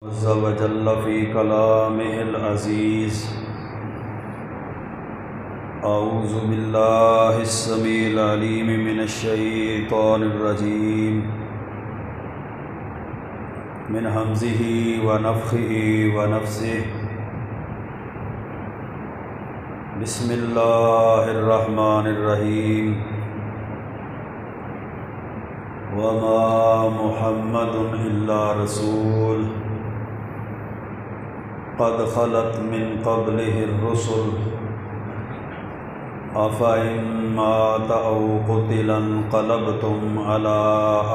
عز وجل في كلامه العزيز. أعوذ بالله السميع العليم من الشيطان الرجيم من همزه ونفخه ونفثه. بسم الله الرحمن الرحيم. وما محمد إلا رسول قد خلت من قبله الرسل أفإن مات أو قتل انقلبتم على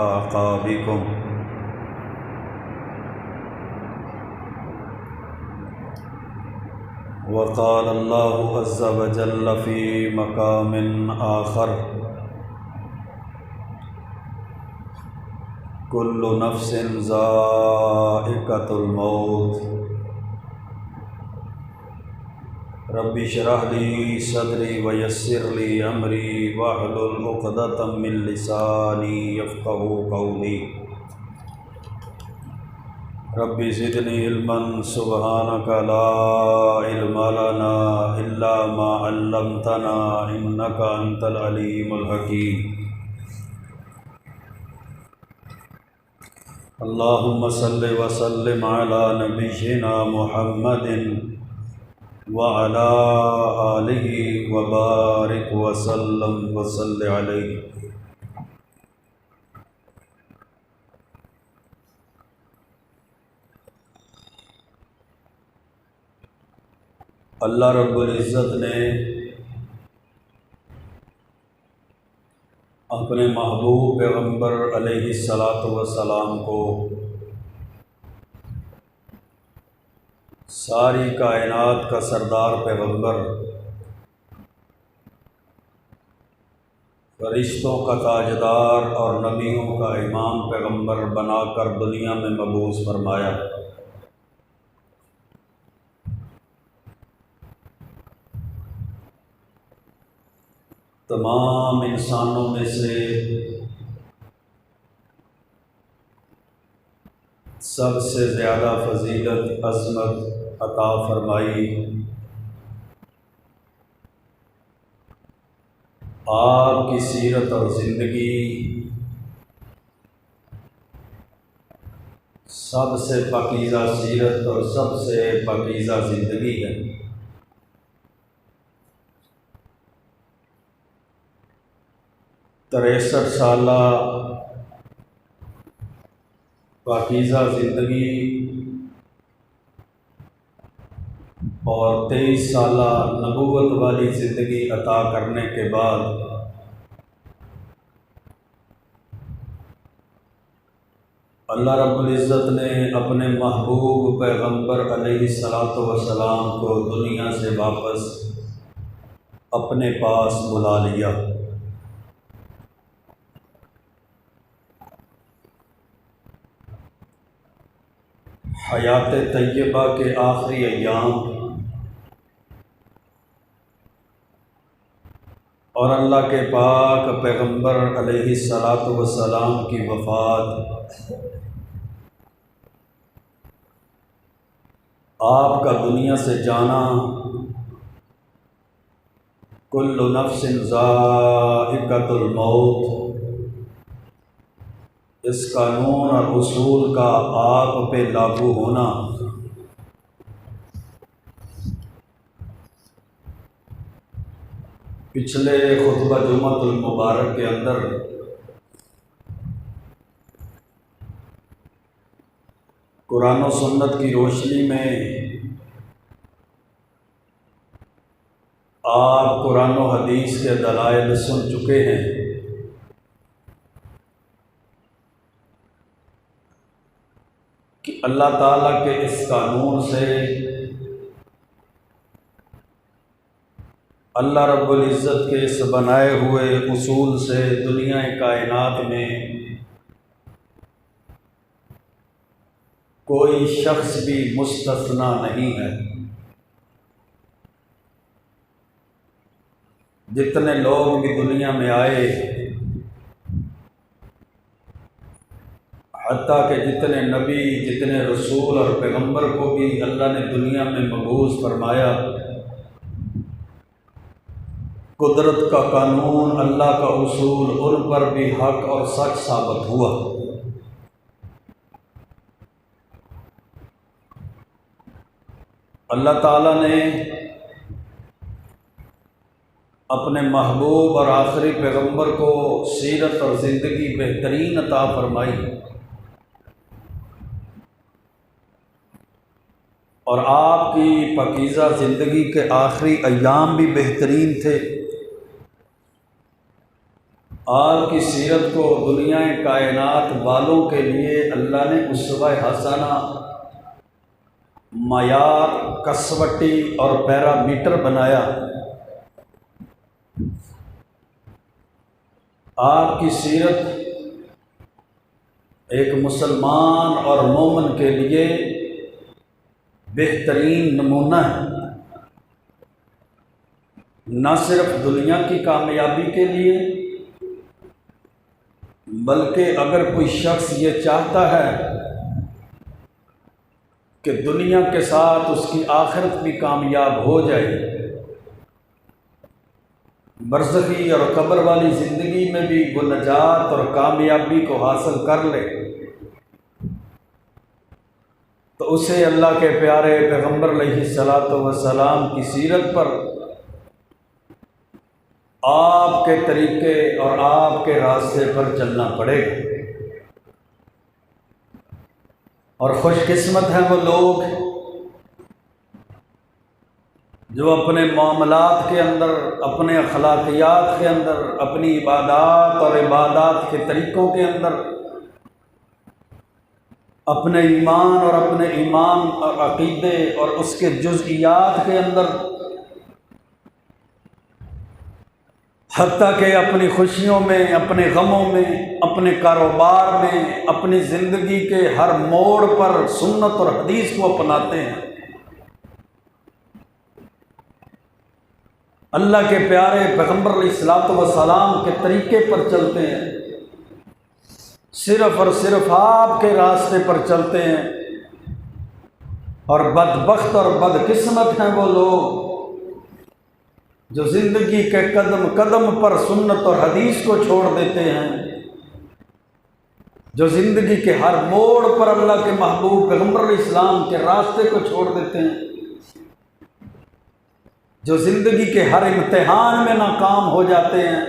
أعقابكم. وقال الله عز وجل في مقام آخر: كل نفس ذائقة الموت. رب اشرح لي صدري ويسر لي امري واحلل عقدة من لساني يفقهوا قولي. رب زدني علما سبحانك لا علم لنا الا ما علمتنا انك انت العليم الحكيم. اللهم صل وسلم على نبينا محمد وعلى آلہ وبارک وسلم وصلی علیہ. اللہ رب العزت نے اپنے محبوب پیغمبر علیہ الصلاۃ والسلام کو ساری کائنات کا سردار پیغمبر، فرشتوں کا تاجدار اور نبیوں کا امام پیغمبر بنا کر دنیا میں مبعوث فرمایا. تمام انسانوں میں سے سب سے زیادہ فضیلت، عظمت عطا فرمائی آپ کی سیرت اور زندگی سب سے پاکیزہ سیرت اور سب سے پاکیزہ زندگی ہے. 63 سالہ پاکیزہ زندگی اور 23 سالہ نبوت والی زندگی عطا کرنے کے بعد اللہ رب العزت نے اپنے محبوب پیغمبر علیہ الصلاۃ والسلام کو دنیا سے واپس اپنے پاس بلا لیا. حیات طیبہ کے آخری ایام اور اللہ کے پاک پیغمبر علیہ الصلاۃ والسلام کی وفات آپ کا دنیا سے جانا کل نفس ذائقۃ الموت، اس قانون اور اصول کا آپ پہ لاگو ہونا پچھلے خطبہ جمعۃ المبارک کے اندر قرآن و سنت کی روشنی میں آپ قرآن و حدیث کے دلائل سن چکے ہیں. کہ اللہ تعالیٰ کے اس قانون سے اللہ رب العزت کے اس بنائے ہوئے اصول سے دنیا کائنات میں کوئی شخص بھی مستثنا نہیں ہے. جتنے لوگ بھی دنیا میں آئے حتیٰ کہ جتنے نبی، جتنے رسول اور پیغمبر کو بھی اللہ نے دنیا میں مبعوث فرمایا، قدرت کا قانون، اللہ کا اصول ان پر بھی حق اور سچ ثابت ہوا۔ اللہ تعالیٰ نے اپنے محبوب اور آخری پیغمبر کو سیرت اور زندگی بہترین عطا فرمائی، اور آپ کی پاکیزہ زندگی کے آخری ایام بھی بہترین تھے۔ آپ کی سیرت کو دنیا کائنات والوں کے لیے اللہ نے اسوہ حسنہ، معیار، کسوٹی اور پیرامیٹر بنایا۔ آپ کی سیرت ایک مسلمان اور مومن کے لیے بہترین نمونہ ہے، نہ صرف دنیا کی کامیابی کے لیے، بلکہ اگر کوئی شخص یہ چاہتا ہے کہ دنیا کے ساتھ اس کی آخرت بھی کامیاب ہو جائے، برزخی اور قبر والی زندگی میں بھی وہ نجات اور کامیابی کو حاصل کر لے، تو اسے اللہ کے پیارے پیغمبر علیہ الصلاۃ والسلام کی سیرت پر، آپ کے طریقے اور آپ کے راستے پر چلنا پڑے گا۔ اور خوش قسمت ہیں وہ لوگ جو اپنے معاملات کے اندر، اپنے اخلاقیات کے اندر، اپنی عبادات اور عبادات کے طریقوں کے اندر، اپنے ایمان اور عقیدے اور اس کے جزئیات کے اندر، حتیٰ کہ اپنی خوشیوں میں، اپنے غموں میں، اپنے کاروبار میں، اپنی زندگی کے ہر موڑ پر سنت اور حدیث کو اپناتے ہیں، اللہ کے پیارے پیغمبر علیہ الصلوۃ والسلام کے طریقے پر چلتے ہیں، صرف اور صرف آپ کے راستے پر چلتے ہیں۔ اور بدبخت اور بدقسمت ہیں وہ لوگ جو زندگی کے قدم قدم پر سنت اور حدیث کو چھوڑ دیتے ہیں، جو زندگی کے ہر موڑ پر اللہ کے محبوب پیغمبر علیہ السلام کے راستے کو چھوڑ دیتے ہیں، جو زندگی کے ہر امتحان میں ناکام ہو جاتے ہیں۔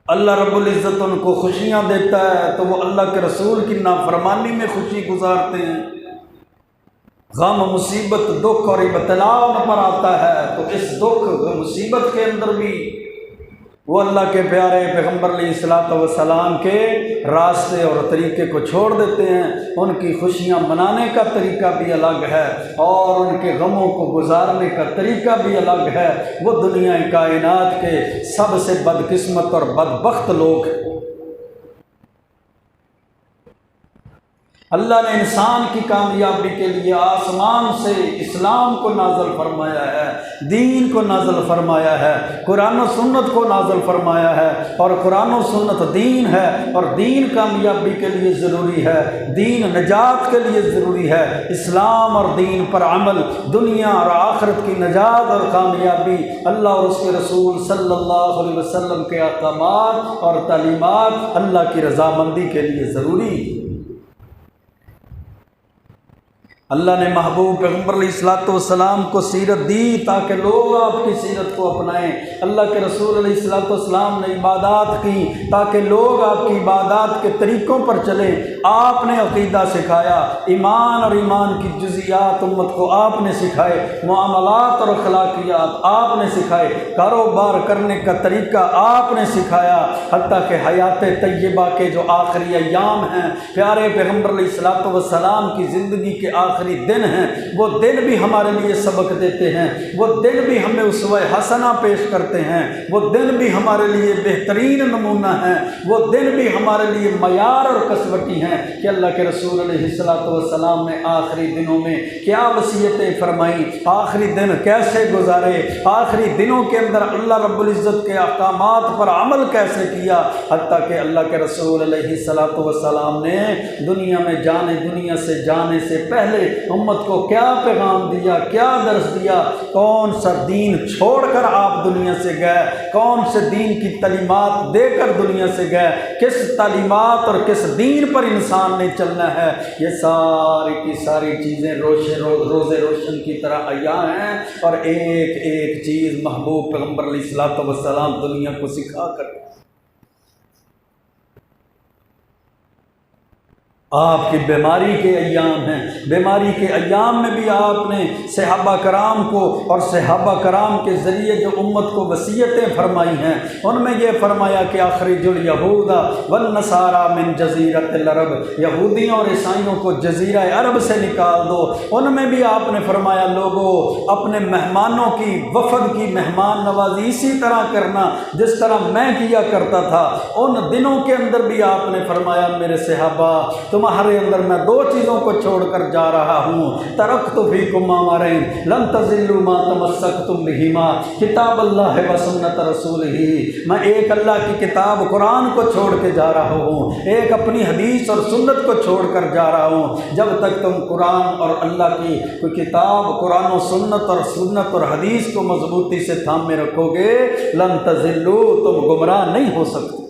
اللہ رب العزت ان کو خوشیاں دیتا ہے تو وہ اللہ کے رسول کی نافرمانی میں خوشی گزارتے ہیں، غم، مصیبت، دکھ اور ابتلا ان پر آتا ہے تو اس دکھ مصیبت کے اندر بھی وہ اللہ کے پیارے پیغمبر علیہ الصلوۃ والسلام کے راستے اور طریقے کو چھوڑ دیتے ہیں۔ ان کی خوشیاں منانے کا طریقہ بھی الگ ہے اور ان کے غموں کو گزارنے کا طریقہ بھی الگ ہے۔ وہ دنیا کائنات کے سب سے بدقسمت اور بدبخت لوگ ہیں۔ اللہ نے انسان کی کامیابی کے لیے آسمان سے اسلام کو نازل فرمایا ہے، دین کو نازل فرمایا ہے، قرآن و سنت کو نازل فرمایا ہے، اور قرآن و سنت دین ہے، اور دین کامیابی کے لیے ضروری ہے، دین نجات کے لیے ضروری ہے۔ اسلام اور دین پر عمل دنیا اور آخرت کی نجات اور کامیابی، اللہ اور اس کے رسول صلی اللہ علیہ وسلم کے احکامات اور تعلیمات، اللہ کی رضامندی کے لیے ضروری ہے۔ اللہ نے محبوب پیغمبر علیہ الصلوۃ والسلام کو سیرت دی تاکہ لوگ آپ کی سیرت کو اپنائیں۔ اللہ کے رسول علیہ الصلوۃ والسلام نے عبادات کی تاکہ لوگ آپ کی عبادات کے طریقوں پر چلیں۔ آپ نے عقیدہ سکھایا، ایمان اور ایمان کی جزیات امت کو آپ نے سکھائے، معاملات اور اخلاقیات آپ نے سکھائے، کاروبار کرنے کا طریقہ آپ نے سکھایا، حتیٰ کہ حیات طیبہ کے جو آخری ایام ہیں، پیارے پیغمبر علیہ الصلوۃ والسلام کی زندگی کے آخری آخری دن ہیں، وہ دن بھی ہمارے لیے سبق دیتے ہیں، وہ دن بھی ہمیں اسوہ حسنہ پیش کرتے ہیں، وہ دن بھی ہمارے لیے بہترین نمونہ ہیں، وہ دن بھی ہمارے لیے معیار اور کسوٹی ہیں کہ اللہ کے رسول علیہ السلام نے آخری دنوں میں کیا وصیتیں فرمائیں، آخری دن کیسے گزارے، آخری دنوں کے اندر اللہ رب العزت کے احکامات پر عمل کیسے کیا، حتیٰ کہ اللہ کے رسول علیہ السلام نے دنیا میں دنیا سے جانے سے پہلے امت کو کیا پیغام دیا، کیا درس دیا، کون سا دین چھوڑ کر آپ دنیا سے گئے، کون سے دین کی تعلیمات دے کر دنیا سے گئے، کس تعلیمات اور کس دین پر انسان نے چلنا ہے، یہ ساری کی ساری چیزیں روز روشن کی طرح عیاں ہیں، اور ایک ایک چیز محبوب پیغمبر علیہ السلام دنیا کو سکھا کر آپ کی بیماری کے ایام ہیں۔ بیماری کے ایام میں بھی آپ نے صحابہ کرام کو اور صحابہ کرام کے ذریعے جو امت کو وصیتیں فرمائی ہیں، ان میں یہ فرمایا کہ اخرج الیہود والنصارى من جزیرۃ العرب، یہودیوں اور عیسائیوں کو جزیرہ عرب سے نکال دو۔ ان میں بھی آپ نے فرمایا لوگوں اپنے مہمانوں کی وفد کی مہمان نوازی اسی طرح کرنا جس طرح میں کیا کرتا تھا۔ ان دنوں کے اندر بھی آپ نے فرمایا میرے صحابہ تمہارے اندر میں دو چیزوں کو چھوڑ کر جا رہا ہوں، ترکت فیکم ما امرین لن تضلوا ما تمسکتم بہما، کتاب اللہ و سنت رسولہ، میں ایک اللہ کی کتاب قرآن کو چھوڑ کے جا رہا ہوں، ایک اپنی حدیث اور سنت کو چھوڑ کر جا رہا ہوں۔ جب تک تم قرآن اور اللہ کی کوئی کتاب قرآن و سنت اور حدیث کو مضبوطی سے تھامے رکھو گے لن تضلوا، تم گمراہ نہیں ہو سکتے۔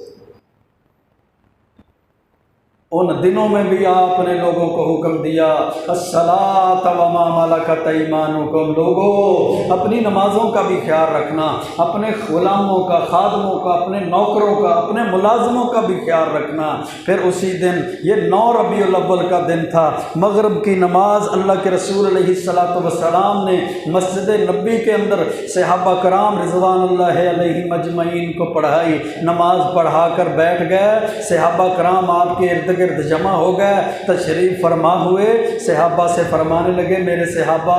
ان دنوں میں بھی آپ نے لوگوں کو حکم دیا الصلاۃ وما ملکت ایمانکم، لوگوں اپنی نمازوں کا بھی خیال رکھنا، اپنے غلاموں کا، خادموں کا، اپنے نوکروں کا، اپنے ملازموں کا بھی خیال رکھنا۔ پھر اسی دن یہ 9 ربیع الاول کا دن تھا، مغرب کی نماز اللہ کے رسول علیہ السلام نے مسجد نبی کے اندر صحابہ کرام رضوان اللہ علیہم اجمعین کو پڑھائی، نماز پڑھا کر بیٹھ گئے، صحابہ کرام آپ کے ارد گرد جمع ہو گئے، تشریف فرما ہوئے، صحابہ سے فرمانے لگے میرے صحابہ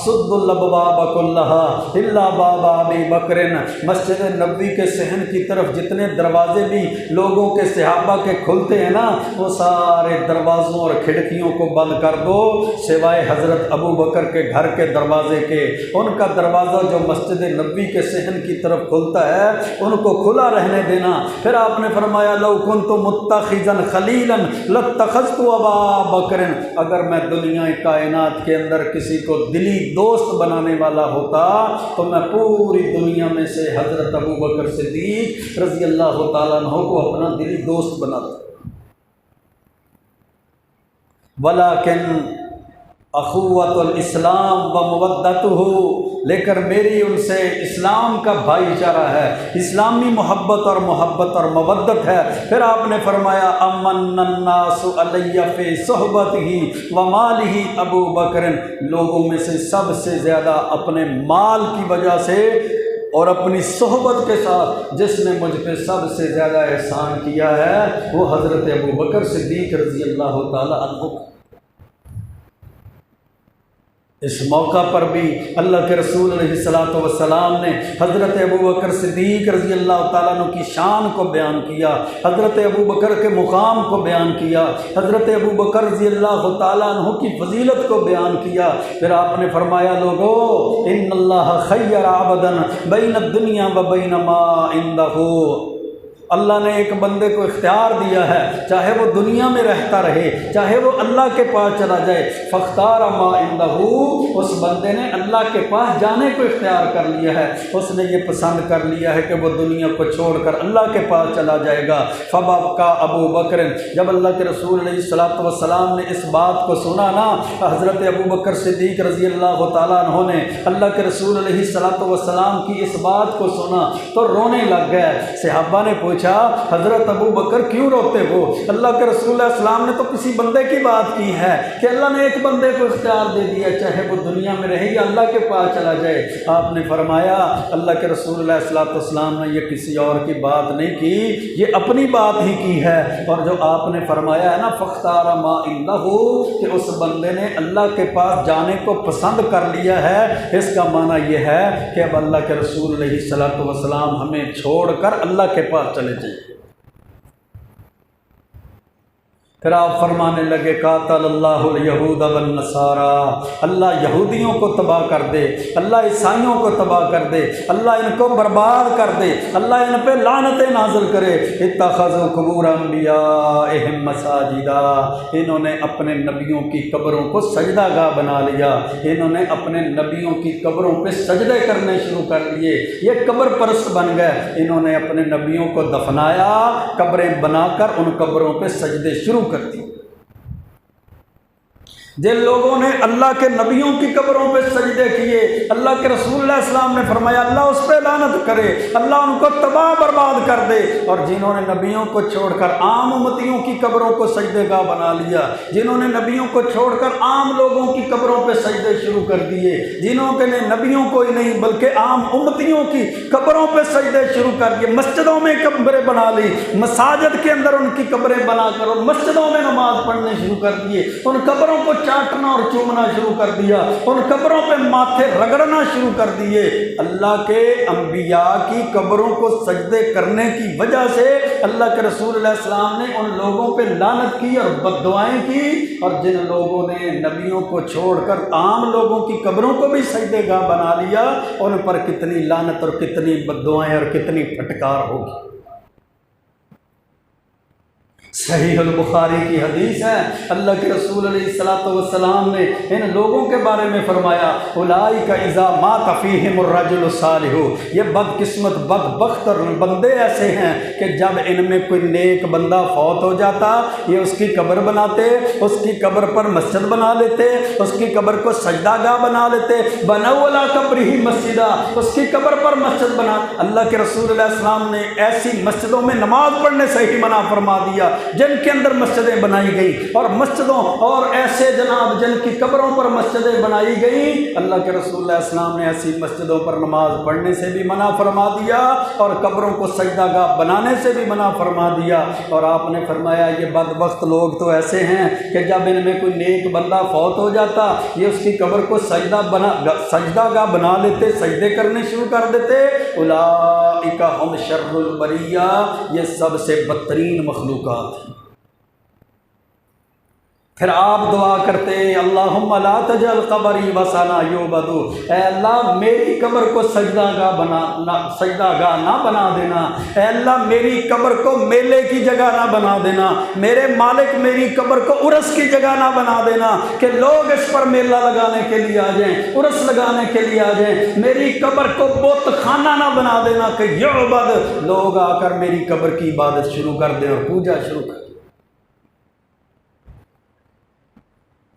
سد الابواب کلھا الا باب ابی بکر، مسجد نبوی کے صحن کی طرف جتنے دروازے بھی لوگوں کے صحابہ کے کھلتے ہیں نا، وہ سارے دروازوں اور کھڑکیوں کو بند کر دو سوائے حضرت ابو بکر کے گھر کے دروازے کے، ان کا دروازہ جو مسجد نبوی کے صحن کی طرف کھلتا ہے ان کو کھلا رہنے دینا۔ پھر آپ نے فرمایا لو کنت متخذا خلیلا لاتخذت ابا بکر، اگر میں دنیا کائنات کے اندر کسی کو دلی دوست بنانے والا ہوتا تو میں پوری دنیا میں سے حضرت ابو بکر صدیق رضی اللہ تعالیٰ عنہ کو اپنا دلی دوست بناتا۔ ولیکن اخوۃ الاسلام و مودتہ، لیکن میری ان سے اسلام کا بھائی چارہ ہے، اسلامی محبت اور مودت ہے۔ پھر آپ نے فرمایا امن الناس علی فی صحبتہ و مالہ ابو بکر، لوگوں میں سے سب سے زیادہ اپنے مال کی وجہ سے اور اپنی صحبت کے ساتھ جس نے مجھ پہ سب سے زیادہ احسان کیا ہے وہ حضرت ابو بکر صدیق رضی اللہ تعالی عنہ۔ اس موقع پر بھی اللہ کے رسول علیہ السلام نے حضرت ابو بکر صدیق رضی اللہ تعالیٰ عنہ کی شان کو بیان کیا، حضرت ابو بکر کے مقام کو بیان کیا، حضرت ابو بکر رضی اللہ تعالیٰ عنہ کی فضیلت کو بیان کیا۔ پھر آپ نے فرمایا لوگو ان اللہ خیر عبدا بین الدنیا و بین ما عندہ، اللہ نے ایک بندے کو اختیار دیا ہے، چاہے وہ دنیا میں رہتا رہے چاہے وہ اللہ کے پاس چلا جائے، فاختار ما عندہ، اس بندے نے اللہ کے پاس جانے کو اختیار کر لیا ہے، اس نے یہ پسند کر لیا ہے کہ وہ دنیا کو چھوڑ کر اللہ کے پاس چلا جائے گا۔ فبکا ابو بکر، جب اللہ کے رسول علیہ السلام نے اس بات کو سنا نا، حضرت ابو بکر صدیق رضی اللہ تعالیٰ عنہ نے اللہ کے رسول علیہ السلام کی اس بات کو سنا تو رونے لگ گئے۔ صحابہ نے پوچھا پوچھا حضرت ابو بکر کیوں روتے ہو؟ اللہ کے رسول علیہ السلام نے تو کسی بندے کی بات کی ہے کہ اللہ نے ایک بندے کو اختیار دے دیا، چاہے وہ دنیا میں رہے یا اللہ کے پاس چلا جائے۔ آپ نے فرمایا اللہ کے رسول علیہ السلام نے یہ کسی اور کی بات نہیں کی، یہ اپنی بات ہی کی ہے۔ اور جو آپ نے فرمایا ہے نا فاختار ما عنده، کہ اس بندے نے اللہ کے پاس جانے کو پسند کر لیا ہے، اس کا معنی یہ ہے کہ اب اللہ کے رسول علیہ السلام ہمیں چھوڑ کر اللہ کے پاس چلے جائیں۔ پھر آپ فرمانے لگے قاتل اللہ الیہود والنصارى، اللہ یہودیوں کو تباہ کر دے، اللہ عیسائیوں کو تباہ کر دے، اللہ ان کو برباد کر دے، اللہ ان پہ لعنتیں نازل کرے۔ اتخذوا قبور انبیائہم مساجدا، انہوں نے اپنے نبیوں کی قبروں کو سجدہ گاہ بنا لیا، انہوں نے اپنے نبیوں کی قبروں پہ سجدے کرنے شروع کر دیے، یہ قبر پرست بن گئے۔ انہوں نے اپنے نبیوں کو دفنایا، قبریں بنا کر ان قبروں پہ سجدے شروع کر دی۔ جن لوگوں نے اللہ کے نبیوں کی قبروں پہ سجدے کیے، اللہ کے رسول علیہ السلام نے فرمایا اللہ اس پہ لعنت کرے، اللہ ان کو تباہ برباد کر دے۔ اور جنہوں نے نبیوں کو چھوڑ کر عام امتیوں کی قبروں کو سجدے گاہ بنا لیا، جنہوں نے نبیوں کو چھوڑ کر عام لوگوں کی قبروں پہ سجدے شروع کر دیے، جنہوں کے نے نبیوں کو ہی نہیں بلکہ عام امتیوں کی قبروں پہ سجدے شروع کر دیے، مسجدوں میں قبریں بنا لی، مساجد کے اندر ان کی قبریں بنا کر اور مسجدوں میں نماز پڑھنے شروع کر دیے، ان قبروں کو چاٹنا اور چومنا شروع کر دیا، ان قبروں پہ ماتھے رگڑنا شروع کر دیے۔ اللہ کے انبیاء کی قبروں کو سجدے کرنے کی وجہ سے اللہ کے رسول علیہ السلام نے ان لوگوں پہ لعنت کی اور بد دعائیں کی، اور جن لوگوں نے نبیوں کو چھوڑ کر عام لوگوں کی قبروں کو بھی سجدے گاہ بنا لیا، ان پر کتنی لعنت اور کتنی بد دعائیں اور کتنی پھٹکار ہوگی۔ صحیح البخاری کی حدیث ہے، اللہ کے رسول علیہ السلام نے ان لوگوں کے بارے میں فرمایا اولئک اذا مات فیہم الرجل الصالح، یہ بدقسمت بدبخت اور بندے ایسے ہیں کہ جب ان میں کوئی نیک بندہ فوت ہو جاتا یہ اس کی قبر بناتے، اس کی قبر پر مسجد بنا لیتے، اس کی قبر کو سجدہ گاہ بنا لیتے، بنوا علی قبرہ مسجدا، اس کی قبر پر مسجد بنا۔ اللہ کے رسول علیہ السلام نے ایسی مسجدوں میں نماز پڑھنے سے ہی منع فرما دیا جن کے اندر مسجدیں بنائی گئی، اور مسجدوں اور ایسے جناب جن کی قبروں پر مسجدیں بنائی گئی، اللہ کے رسول اللہ علیہ السلام نے ایسی مسجدوں پر نماز پڑھنے سے بھی منع فرما دیا اور قبروں کو سجدہ گاہ بنانے سے بھی منع فرما دیا۔ اور آپ نے فرمایا یہ بدبخت لوگ تو ایسے ہیں کہ جب ان میں کوئی نیک بندہ فوت ہو جاتا یہ اس کی قبر کو سجدہ گاہ بنا لیتے، سجدے کرنے شروع کر دیتے۔ اولئک هم شر البریہ، یہ سب سے بدترین مخلوقات ہیں۔ پھر آپ دعا کرتے اللہم لا تجعل قبری وثنا یعبد، اے اللہ میری قبر کو سجدہ گاہ نہ بنا دینا، اے اللہ میری قبر کو میلے کی جگہ نہ بنا دینا، میرے مالک میری قبر کو عرس کی جگہ نہ بنا دینا کہ لوگ اس پر میلہ لگانے کے لیے آ جائیں، عرس لگانے کے لیے آ جائیں۔ میری قبر کو بت خانہ نہ بنا دینا کہ یعبد لوگ آ کر میری قبر کی عبادت شروع کر دیں اور پوجا شروع کر دیں۔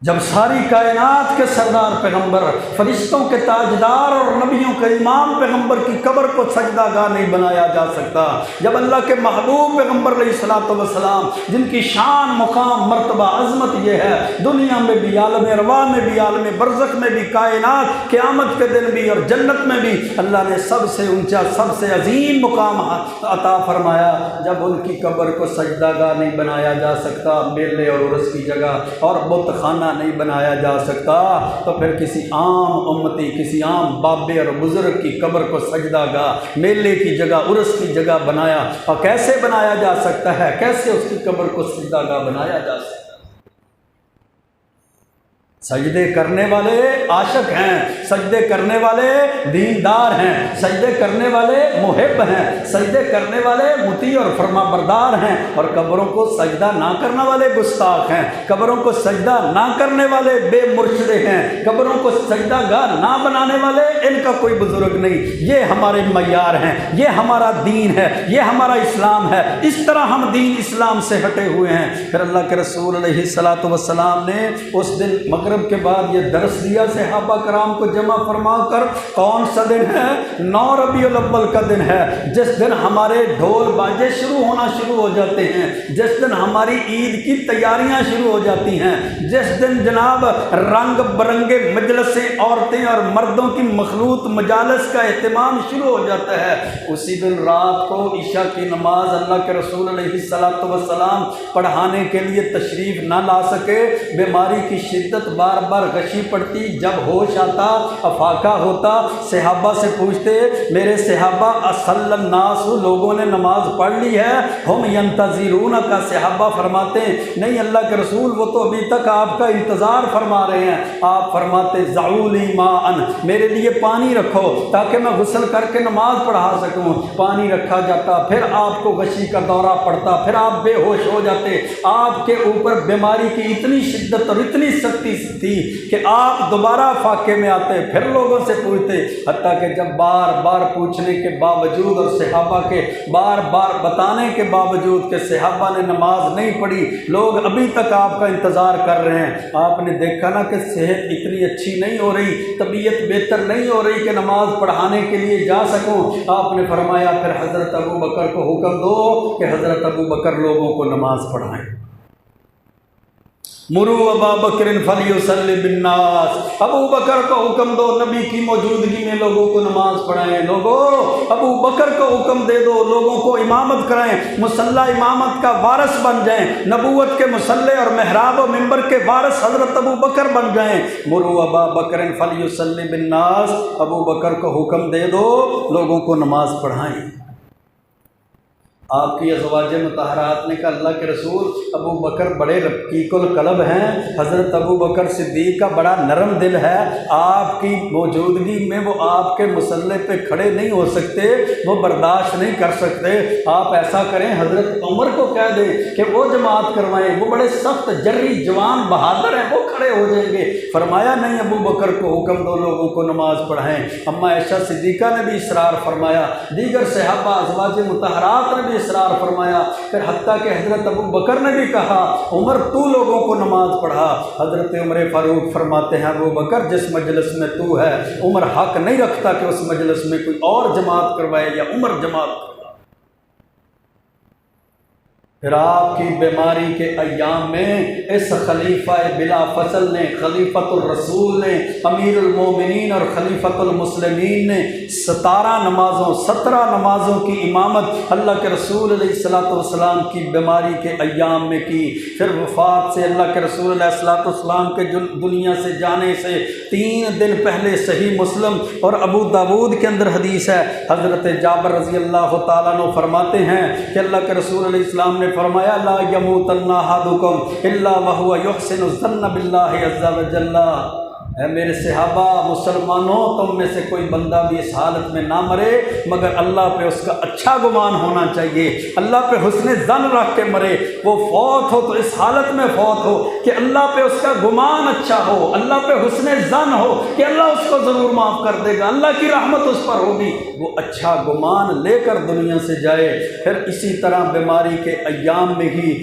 جب ساری کائنات کے سردار پیغمبر، فرشتوں کے تاجدار اور نبیوں کے امام پیغمبر کی قبر کو سجدہ گاہ نہیں بنایا جا سکتا، جب اللہ کے محبوب پیغمبر علیہ الصلوۃ والسلام جن کی شان مقام مرتبہ عظمت یہ ہے دنیا میں بھی، عالم ارواح میں بھی، عالم برزخ میں بھی، کائنات قیامت کے دن بھی اور جنت میں بھی اللہ نے سب سے اونچا سب سے عظیم مقام عطا فرمایا، جب ان کی قبر کو سجدہ گاہ نہیں بنایا جا سکتا، میلے اور عرس کی جگہ اور بت خانہ نہیں بنایا جا سکتا، تو پھر کسی عام امتی، کسی عام بابے اور بزرگ کی قبر کو سجدہ گاہ، میلے کی جگہ، عرس کی جگہ بنایا، اور کیسے بنایا جا سکتا ہے؟ کیسے اس کی قبر کو سجدہ گاہ بنایا جا سکتا ہے؟ سجدے کرنے والے عاشق ہیں، سجدے کرنے والے دیندار ہیں، سجدے کرنے والے محب ہیں، سجدے کرنے والے مطیع اور فرما بردار ہیں، اور قبروں کو سجدہ نہ کرنے والے گستاخ ہیں، قبروں کو سجدہ نہ کرنے والے بے مرشدے ہیں، قبروں کو سجدہ گاہ نہ بنانے والے ان کا کوئی بزرگ نہیں۔ یہ ہمارے معیار ہیں، یہ ہمارا دین ہے، یہ ہمارا اسلام ہے، اس طرح ہم دین اسلام سے ہٹے ہوئے ہیں۔ پھر اللہ کے رسول علیہ الصلوۃ والسلام نے اس دن مغرب کے بعد یہ درس دیا صحابہ کرام کو جمع فرما کر کون سا دن ہے؟ 9 ربیع الاول کا دن ہے، جس دن ہمارے ڈھول باجے شروع ہونا شروع ہو جاتے ہیں، جس دن ہماری عید کی تیاریاں شروع ہو جاتی ہیں، جس دن جناب رنگ برنگے مجلسیں عورتیں اور مردوں کی مخلوط مجالس کا اہتمام شروع ہو جاتا ہے، اسی دن رات کو عشاء کی نماز اللہ کے رسول علیہ السلام پڑھانے کے لیے تشریف نہ لا سکے، بیماری کی شدت بار بار غشی پڑتی، جب ہوش آتا افاقہ ہوتا، صحابہ سے پوچھتے میرے صحابہ اصل الناس، لوگوں نے نماز پڑھ لی ہے، ہم ینتظرون کا، صحابہ فرماتے ہیں نہیں اللہ کے رسول وہ تو ابھی تک آپ کا انتظار فرما رہے ہیں، آپ فرماتے ذعولی ماء، میرے لیے پانی رکھو تاکہ میں غسل کر کے نماز پڑھا سکوں، پانی رکھا جاتا، پھر آپ کو غشی کا دورہ پڑتا، پھر آپ بے ہوش ہو جاتے، آپ کے اوپر بیماری کی اتنی شدت اور اتنی سختی تھی کہ آپ دوبارہ فاقے میں آتے، پھر لوگوں سے پوچھتے، حتیٰ کہ جب بار بار پوچھنے کے باوجود اور صحابہ کے بار بار بتانے کے باوجود کہ صحابہ نے نماز نہیں پڑھی، لوگ ابھی تک آپ کا انتظار کر رہے ہیں، آپ نے دیکھا نا کہ صحت اتنی اچھی نہیں ہو رہی، طبیعت بہتر نہیں ہو رہی کہ نماز پڑھانے کے لیے جا سکوں، آپ نے فرمایا پھر حضرت ابو بکر کو حکم دو کہ حضرت ابو بکر لوگوں کو نماز پڑھائیں، مرو ابا بکر فلیصلی بالناس، ابو بکر کو حکم دو نبی کی موجودگی میں لوگوں کو نماز پڑھائیں، لوگوں ابو بکر کو حکم دے دو لوگوں کو امامت کرائیں، مصلی امامت کا وارث بن جائیں، نبوت کے مصلی اور محراب و منبر کے وارث حضرت ابو بکر بن جائیں، مرو ابا بکر فلیصلی بالناس، ابو بکر کو حکم دے دو لوگوں کو نماز پڑھائیں۔ آپ کی ازواج مطہرات نے کہا اللہ کے رسول ابو بکر بڑے رقیق القلب ہیں، حضرت ابو بکر صدیق کا بڑا نرم دل ہے، آپ کی موجودگی میں وہ آپ کے مصلی پہ کھڑے نہیں ہو سکتے، وہ برداشت نہیں کر سکتے، آپ ایسا کریں حضرت عمر کو کہہ دیں کہ وہ جماعت کروائیں، وہ بڑے سخت جری جوان بہادر ہیں، وہ کھڑے ہو جائیں گے، فرمایا نہیں ابو بکر کو حکم دو لوگوں کو نماز پڑھائیں، اما عائشہ صدیقہ نے بھی اصرار فرمایا، دیگر صحابہ ازواج مطہرات نے بھی اصرار فرمایا، پھر حتیٰ کہ حضرت ابو بکر نے بھی کہا عمر تو لوگوں کو نماز پڑھا، حضرت عمر فاروق فرماتے ہیں ابو بکر جس مجلس میں تو ہے عمر حق نہیں رکھتا کہ اس مجلس میں کوئی اور جماعت کروائے یا عمر جماعت کروائے۔ پھر آپ کی بیماری کے ایام میں اس خلیفہ بلا فصل نے، خلیفۃ الرسول نے، امیر المومنین اور خلیفۃ المسلمین نے 17 نمازوں کی امامت اللہ کے رسول علیہ السلام کی بیماری کے ایام میں کی، پھر وفات سے اللہ کے رسول علیہ السلام کے دنیا سے جانے سے 3 دن پہلے صحیح مسلم اور ابو داود کے اندر حدیث ہے، حضرت جابر رضی اللہ تعالیٰ عنہ فرماتے ہیں کہ اللہ کے رسول علیہ السلام نے فرمایا لا یموتن احدکم الا وهو یحسن الظن باللہ عز وجل، اے میرے صحابہ مسلمانوں تم میں سے کوئی بندہ بھی اس حالت میں نہ مرے مگر اللہ پہ اس کا اچھا گمان ہونا چاہیے، اللہ پہ حسن ظن رکھ کے مرے، وہ فوت ہو تو اس حالت میں فوت ہو کہ اللہ پہ اس کا گمان اچھا ہو، اللہ پہ حسن ظن ہو کہ اللہ اس کو ضرور معاف کر دے گا، اللہ کی رحمت اس پر ہوگی، وہ اچھا گمان لے کر دنیا سے جائے۔ پھر اسی طرح بیماری کے ایام میں ہی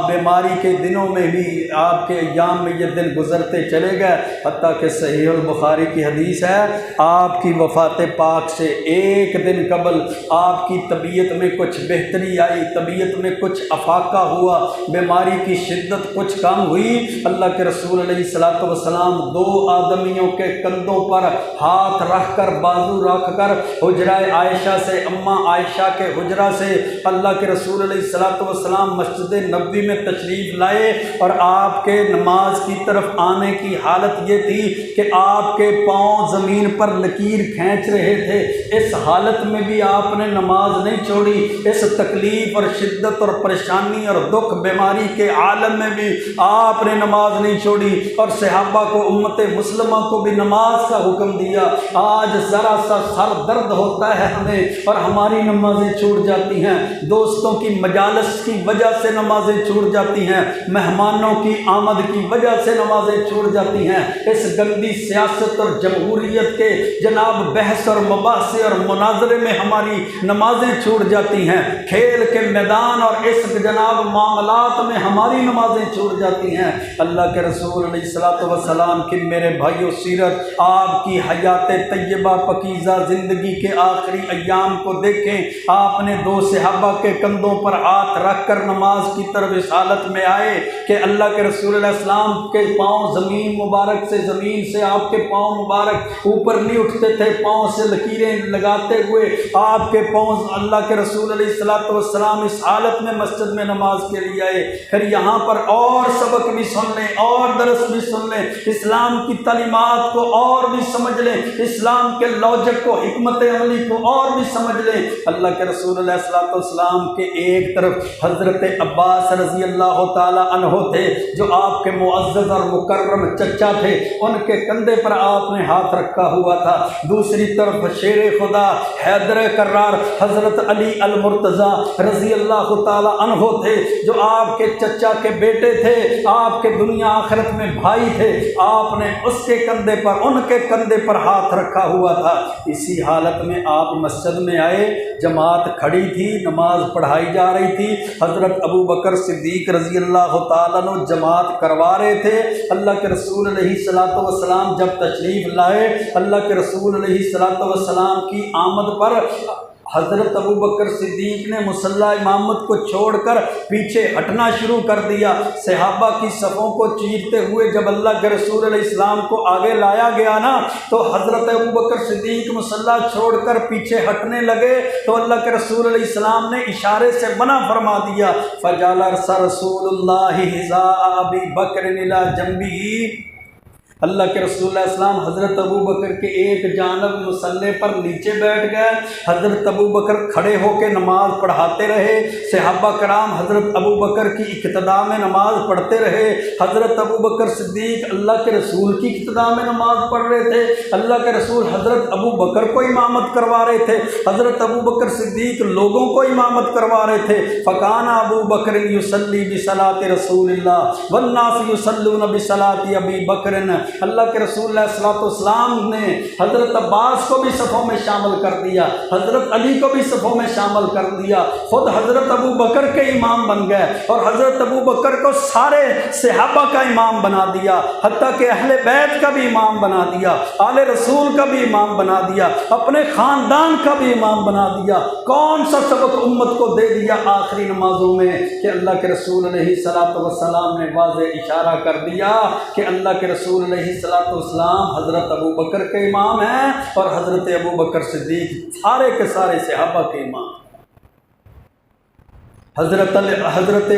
بیماری کے دنوں میں بھی آپ کے ایام میں یہ دن گزرتے چلے گئے، حتیٰ کہ صحیح البخاری کی حدیث ہے آپ کی وفات پاک سے 1 دن قبل آپ کی طبیعت میں کچھ بہتری آئی، طبیعت میں کچھ افاقہ ہوا، بیماری کی شدت کچھ کم ہوئی، اللہ کے رسول علیہ السلام 2 آدمیوں کے کندھوں پر ہاتھ رکھ کر بازو رکھ کر حجرہ عائشہ سے، اماں عائشہ کے حجرہ سے اللہ کے رسول علیہ السلام مسجد نبوی میں تشریف لائے، اور آپ کے نماز کی طرف آنے کی حالت یہ تھی کہ آپ کے پاؤں زمین پر لکیر کھینچ رہے تھے، اس حالت میں بھی آپ نے نماز نہیں چھوڑی، اس تکلیف اور شدت اور پریشانی اور دکھ بیماری کے عالم میں بھی آپ نے نماز نہیں چھوڑی، اور صحابہ کو امت مسلمہ کو بھی نماز کا حکم دیا۔ آج ذرا سا سر درد ہوتا ہے ہمیں اور ہماری نمازیں چھوٹ جاتی ہیں، دوستوں کی مجالس کی وجہ سے نمازیں چھوٹ جاتی ہیں، مہمانوں کی آمد کی وجہ سے نمازیں چھوٹ جاتی ہیں، اس گندی سیاست اور جمہوریت کے جناب بحث اور مباحثے اور مناظرے میں ہماری نمازیں چھوٹ جاتی ہیں، کھیل کے میدان اور اس جناب معاملات میں ہماری نمازیں چھوٹ جاتی ہیں۔ اللہ کے رسول علیہ الصلوۃ والسلام کی میرے بھائیو سیرت، آپ کی حیات طیبہ پاکیزہ زندگی کے آخری ایام کو دیکھیں۔ آپ نے دو صحابہ کے کندھوں پر ہاتھ رکھ کر نماز کی طرف اس حالت میں آئے کہ اللہ کے رسول علیہ السلام کے پاؤں زمین مبارک سے، زمین سے آپ کے پاؤں مبارک اوپر نہیں اٹھتے تھے، پاؤں سے لکیریں لگاتے ہوئے آپ کے پاؤں اللہ کے رسول علیہ الصلوۃ والسلام اس حالت میں مسجد میں نماز کے لیے آئے۔ پھر یہاں پر اور سبق بھی سن لیں اور درس بھی سن لیں، اسلام کی تعلیمات کو اور بھی سمجھ لیں، اسلام کے لاجک کو، حکمت عملی کو اور بھی سمجھ لیں۔ اللہ کے رسول علیہ الصلوۃ والسلام کے ایک طرف حضرت عباس رضی اللہ تعالی عنہ تھے جو آپ کے معزز اور مکرم چچا تھے، ان کے کندھے پر آپ نے ہاتھ رکھا ہوا تھا۔ دوسری طرف شیر خدا حیدر کرار حضرت علی المرتضی رضی اللہ تعالی عنہ تھے جو آپ کے چچا کے بیٹے تھے، آپ کے دنیا آخرت میں بھائی تھے۔ آپ نے اس کے کندھے پر، ان کے کندھے پر ہاتھ رکھا ہوا تھا۔ اسی حالت میں آپ مسجد میں آئے، جماعت کھڑی تھی، نماز پڑھائی جا رہی تھی، حضرت ابو بکر صدیق رضی اللہ تعالیٰ عنہ جماعت کروا رہے تھے۔ اللہ کے رسول علیہ الصلوۃ والسلام جب تشریف لائے، اللہ کے رسول علیہ الصلوۃ والسلام کی آمد پر حضرت ابو بکر صدیق نے مصلی امامت کو چھوڑ کر پیچھے ہٹنا شروع کر دیا۔ صحابہ کی صفوں کو چیرتے ہوئے جب اللہ کے رسول علیہ السلام کو آگے لایا گیا نا، تو حضرت ابو بکر صدیق مصلی چھوڑ کر پیچھے ہٹنے لگے تو اللہ کے رسول علیہ السلام نے اشارے سے منع فرما دیا۔ فجلس رسول اللہ حذاء ابی بکر الی جنبہ، اللہ کے رسول اللہ علیہ السلام حضرت ابو بکر کے ایک جانب مصلی پر نیچے بیٹھ گئے، حضرت ابو بکر کھڑے ہو کے نماز پڑھاتے رہے، صحابہ کرام حضرت ابو بکر کی اقتداء میں نماز پڑھتے رہے۔ حضرت ابو بکر صدیق اللہ کے رسول کی اقتداء میں نماز پڑھ رہے تھے، اللہ کے رسول حضرت ابو بکر کو امامت کروا رہے تھے، حضرت ابو بکر صدیق لوگوں کو امامت کروا رہے تھے۔ فکان ابو بکر یصلی بصلاۃ رسول اللہ والناس یصلون بصلاۃ ابی بکر، اللہ کے رسول اللہ صلی اللہ علیہ وسلم نے حضرت عباس کو بھی صفوں میں شامل کر دیا، حضرت علی کو بھی صفوں میں شامل کر دیا، خود حضرت ابو بکر کے امام بن گئے اور حضرت ابو بکر کو سارے صحابہ کا امام بنا دیا، حتیٰ کہ اہل بیت کا بھی امام بنا دیا، آل رسول کا بھی امام بنا دیا، اپنے خاندان کا بھی امام بنا دیا۔ کون سا سبق امت کو دے دیا آخری نمازوں میں کہ اللہ کے رسول علیہ الصلوۃ والسلام نے واضح اشارہ کر دیا کہ اللہ کے رسول علیہ الصلوۃ والسلام حضرت ابو بکر کے امام ہیں اور حضرت ابو بکر صدیق سارے کے سارے صحابہ کے امام۔ حضرت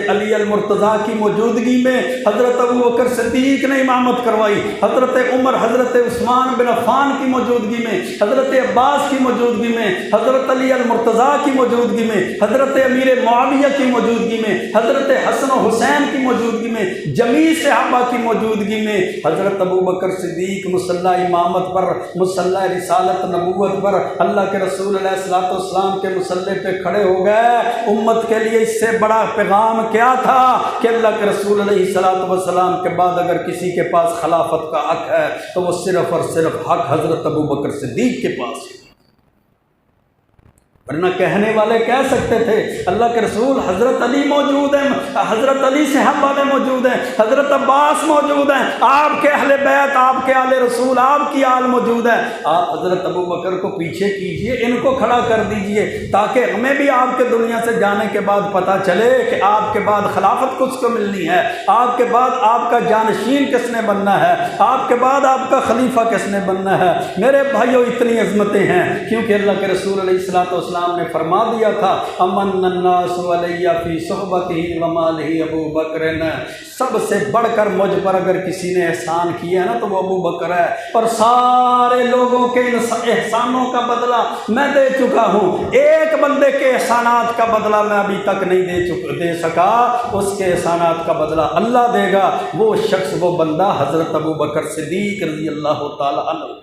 علی المرتضیٰ کی موجودگی میں حضرت ابو بکر صدیق نے امامت کروائی، حضرت عمر، حضرت عثمان بن عفان کی موجودگی میں، حضرت عباس کی موجودگی میں، حضرت علی المرتضیٰ کی موجودگی میں، حضرت امیر معاویہ کی موجودگی میں، حضرت حسن و حسین کی موجودگی میں، جمیع صحابہ کی موجودگی میں حضرت ابو بکر صدیق مصلی امامت پر، مصلی رسالت نبوت پر اللہ کے رسول علیہ الصلوۃ والسلام کے مصلی پہ کھڑے ہو گئے۔ امت کے لیے اس سے بڑا پیغام کیا تھا کہ اللہ کے رسول علیہ الصلوۃ والسلام کے بعد اگر کسی کے پاس خلافت کا حق ہے تو وہ صرف اور صرف حق حضرت ابو بکر صدیق کے پاس ہے۔ ورنہ کہنے والے کہہ سکتے تھے اللہ کے رسول حضرت علی موجود ہیں، حضرت علی صحابہ میں موجود ہیں، حضرت عباس موجود ہیں، آپ کے اہل بیت، آپ کے آل رسول، آپ کی آل موجود ہے، آپ حضرت ابو بکر کو پیچھے کیجئے، ان کو کھڑا کر دیجئے تاکہ ہمیں بھی آپ کے دنیا سے جانے کے بعد پتہ چلے کہ آپ کے بعد خلافت کس کو ملنی ہے، آپ کے بعد آپ کا جانشین کس نے بننا ہے، آپ کے بعد آپ کا خلیفہ کس نے بننا ہے۔ میرے بھائیوں اتنی عظمتیں ہیں کیونکہ اللہ کے رسول علیہ الصلوۃ والسلام نے فرما دیا تھا امن الناس علی فی صحبتہ ومالہ ابو بکر، سب سے بڑھ کر مجھ پر اگر کسی نے احسان کیا نا تو وہ ابو بکر ہے، اور سارے لوگوں کے احسانوں کا بدلہ میں دے چکا ہوں، ایک بندے کے احسانات کا بدلہ میں ابھی تک نہیں دے سکا، اس کے احسانات کا بدلہ اللہ دے گا، وہ شخص، وہ بندہ حضرت ابو بکر صدیق رضی اللہ تعالی عنہ۔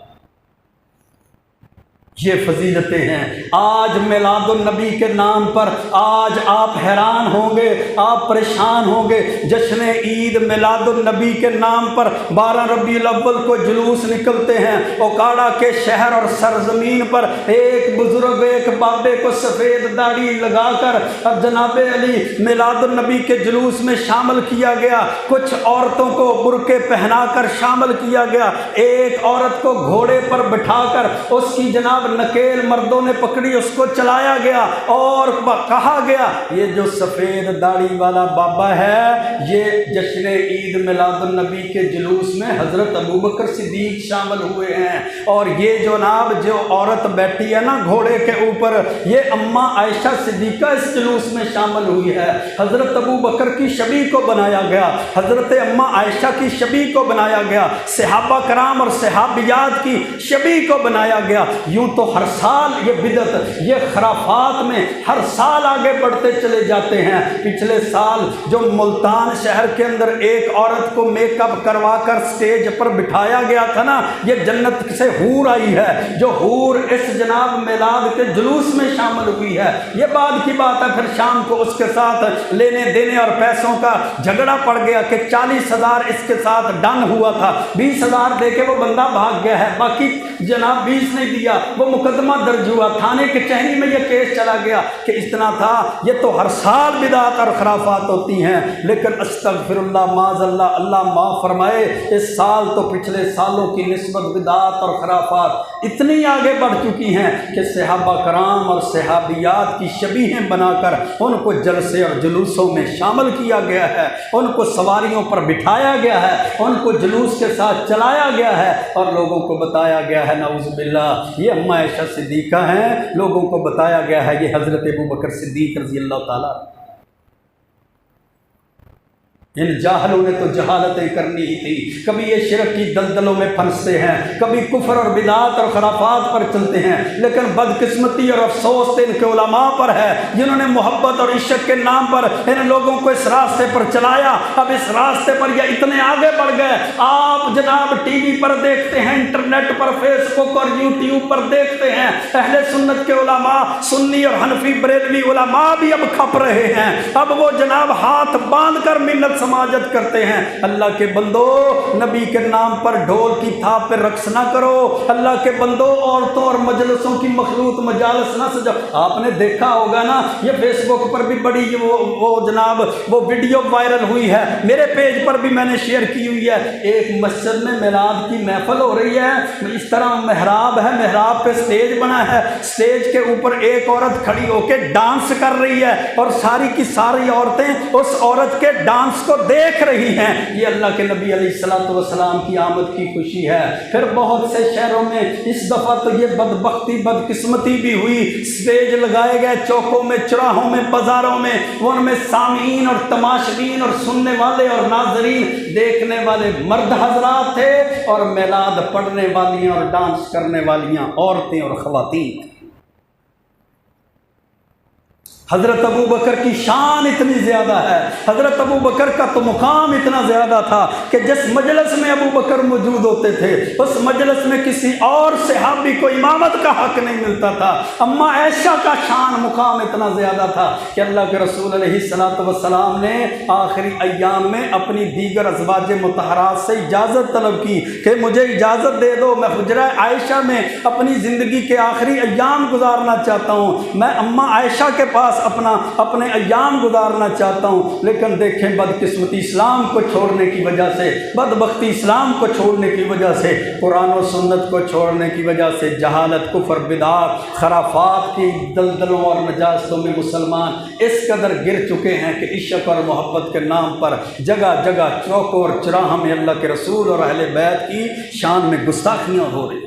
یہ فضیلتیں ہیں۔ آج میلاد النبی کے نام پر آج آپ حیران ہوں گے، آپ پریشان ہوں گے۔ جشن عید میلاد النبی کے نام پر 12 ربیع الاول کو جلوس نکلتے ہیں۔ اوکاڑا کے شہر اور سرزمین پر ایک بزرگ، ایک بابے کو سفید داڑھی لگا کر اب جناب علی میلاد النبی کے جلوس میں شامل کیا گیا۔ کچھ عورتوں کو برقعے پہنا کر شامل کیا گیا۔ ایک عورت کو گھوڑے پر بٹھا کر اس کی جناب نکیل مردوں نے پکڑی، اس کو چلایا گیا اور کہا گیا یہ جو سفید داڑھی والا بابا ہے یہ جشن عید میلاد النبی کے جلوس میں حضرت ابوبکر صدیق شامل ہوئے ہیں، اور یہ جناب جو عورت بیٹھی ہے نا گھوڑے کے اوپر، یہ اماں عائشہ صدیقہ اس جلوس میں شامل ہوئی ہے۔ حضرت ابوبکر کی شبیہ کو بنایا گیا، حضرت اماں عائشہ کی شبیہ کو بنایا گیا، صحابہ کرام اور صحابیات کی شبیہ کو بنایا گیا۔ یوں تو ہر سال یہ بدعت، یہ خرافات میں ہر سال آگے بڑھتے چلے جاتے ہیں۔ پچھلے سال جو ملتان شہر کے اندر ایک عورت کو میک اپ کروا کر سٹیج پر بٹھایا گیا تھا نا، یہ جنت سے حور آئی ہے، جو حور اس جناب میلاد کے جلوس میں شامل ہوئی ہے۔ یہ بعد کی بات ہے، پھر شام کو اس کے ساتھ لینے دینے اور پیسوں کا جھگڑا پڑ گیا کہ 40,000 اس کے ساتھ ڈن ہوا تھا، 20,000 دے کے وہ بندہ بھاگ گیا ہے، باقی جناب 20 نہیں دیا، وہ مقدمہ درج ہوا، تھانے کچہری میں یہ کیس چلا گیا کہ اتنا تھا۔ یہ تو ہر سال بدعات اور خرافات ہوتی ہیں، لیکن استغفر اللہ معاذ اللہ، اللہ معاف فرمائے، اس سال تو پچھلے سالوں کی نسبت بدعات اور خرافات اتنی آگے بڑھ چکی ہیں کہ صحابہ کرام اور صحابیات کی شبیہیں بنا کر ان کو جلسے اور جلوسوں میں شامل کیا گیا ہے، ان کو سواریوں پر بٹھایا گیا ہے، ان کو جلوس کے ساتھ چلایا گیا ہے، اور لوگوں کو بتایا گیا ہے نعوذ باللہ یہ اماں عائشہ صدیقہ ہیں، لوگوں کو بتایا گیا ہے یہ حضرت ابوبکر صدیق رضی اللہ تعالیٰ۔ ان جاہلوں نے تو جہالتیں کرنی ہی تھی، کبھی یہ شرک کی دلدلوں میں پھنستے ہیں، کبھی کفر اور بدعات اور خرافات پر چلتے ہیں، لیکن بدقسمتی اور افسوس تو ان کے علماء پر ہے جنہوں نے محبت اور عشق کے نام پر ان لوگوں کو اس راستے پر چلایا۔ اب اس راستے پر یہ اتنے آگے بڑھ گئے، آپ جناب ٹی وی پر دیکھتے ہیں، انٹرنیٹ پر، فیس بک اور یوٹیوب پر دیکھتے ہیں، اہل سنت کے علماء، سنی اور حنفی بریلوی علماء بھی اب کھپ رہے ہیں، اب وہ جناب ہاتھ باندھ کر ملت سماجت کرتے ہیں۔ اللہ کے بندو، نبی کے نام پر ڈھول کی تھاپ پہ رقص نہ کرو، اللہ کے بندو عورتوں اور مجلسوں کی مخلوط مجالس نہ سجاؤ۔ آپ نے دیکھا ہوگا نا، یہ فیس بک پر بھی بڑی وہ جناب وہ ویڈیو وائرل ہوئی ہے، میرے پیج پر بھی میں نے شیئر کی ہوئی ہے۔ ایک مسجد میں میلاد کی محفل ہو رہی ہے، اس طرح محراب ہے، محراب پہ سٹیج بنا ہے، سٹیج کے اوپر ایک عورت کھڑی ہو کے ڈانس کر رہی ہے، اور ساری کی ساری عورتیں اس عورت کے ڈانس کو دیکھ رہی ہیں۔ یہ اللہ کے نبی علیہ الصلوۃ والسلام کی آمد کی خوشی ہے۔ پھر بہت سے شہروں میں اس دفعہ تو یہ بدبختی بدقسمتی بھی ہوئی، سٹیج لگائے گئے چوکوں میں، چراہوں میں، بازاروں میں، ان میں سامعین اور تماشبین اور سننے والے اور ناظرین دیکھنے والے مرد حضرات تھے، اور میلاد پڑھنے والیاں اور ڈانس کرنے والیاں عورتیں اور خواتین۔ حضرت ابوبکر کی شان اتنی زیادہ ہے، حضرت ابوبکر کا تو مقام اتنا زیادہ تھا کہ جس مجلس میں ابوبکر موجود ہوتے تھے اس مجلس میں کسی اور صحابی کو امامت کا حق نہیں ملتا تھا۔ اماں عائشہ کا شان مقام اتنا زیادہ تھا کہ اللہ کے رسول علیہ الصلوۃ والسلام نے آخری ایام میں اپنی دیگر ازواج مطہرات سے اجازت طلب کی کہ مجھے اجازت دے دو، میں حجرہ عائشہ میں اپنی زندگی کے آخری ایام گزارنا چاہتا ہوں، میں اماں عائشہ کے پاس اپنے ایام گزارنا چاہتا ہوں۔ لیکن دیکھیں بدقسمتی اسلام کو چھوڑنے کی وجہ سے، بدبختی اسلام کو چھوڑنے کی وجہ سے، قرآن و سنت کو چھوڑنے کی وجہ سے، جہالت، کفر، بدعات، خرافات کی دلدلوں اور نجاستوں میں مسلمان اس قدر گر چکے ہیں کہ عشق اور محبت کے نام پر جگہ جگہ چوکوں اور چراہوں میں اللہ کے رسول اور اہل بیت کی شان میں گستاخیاں ہو رہی ہیں۔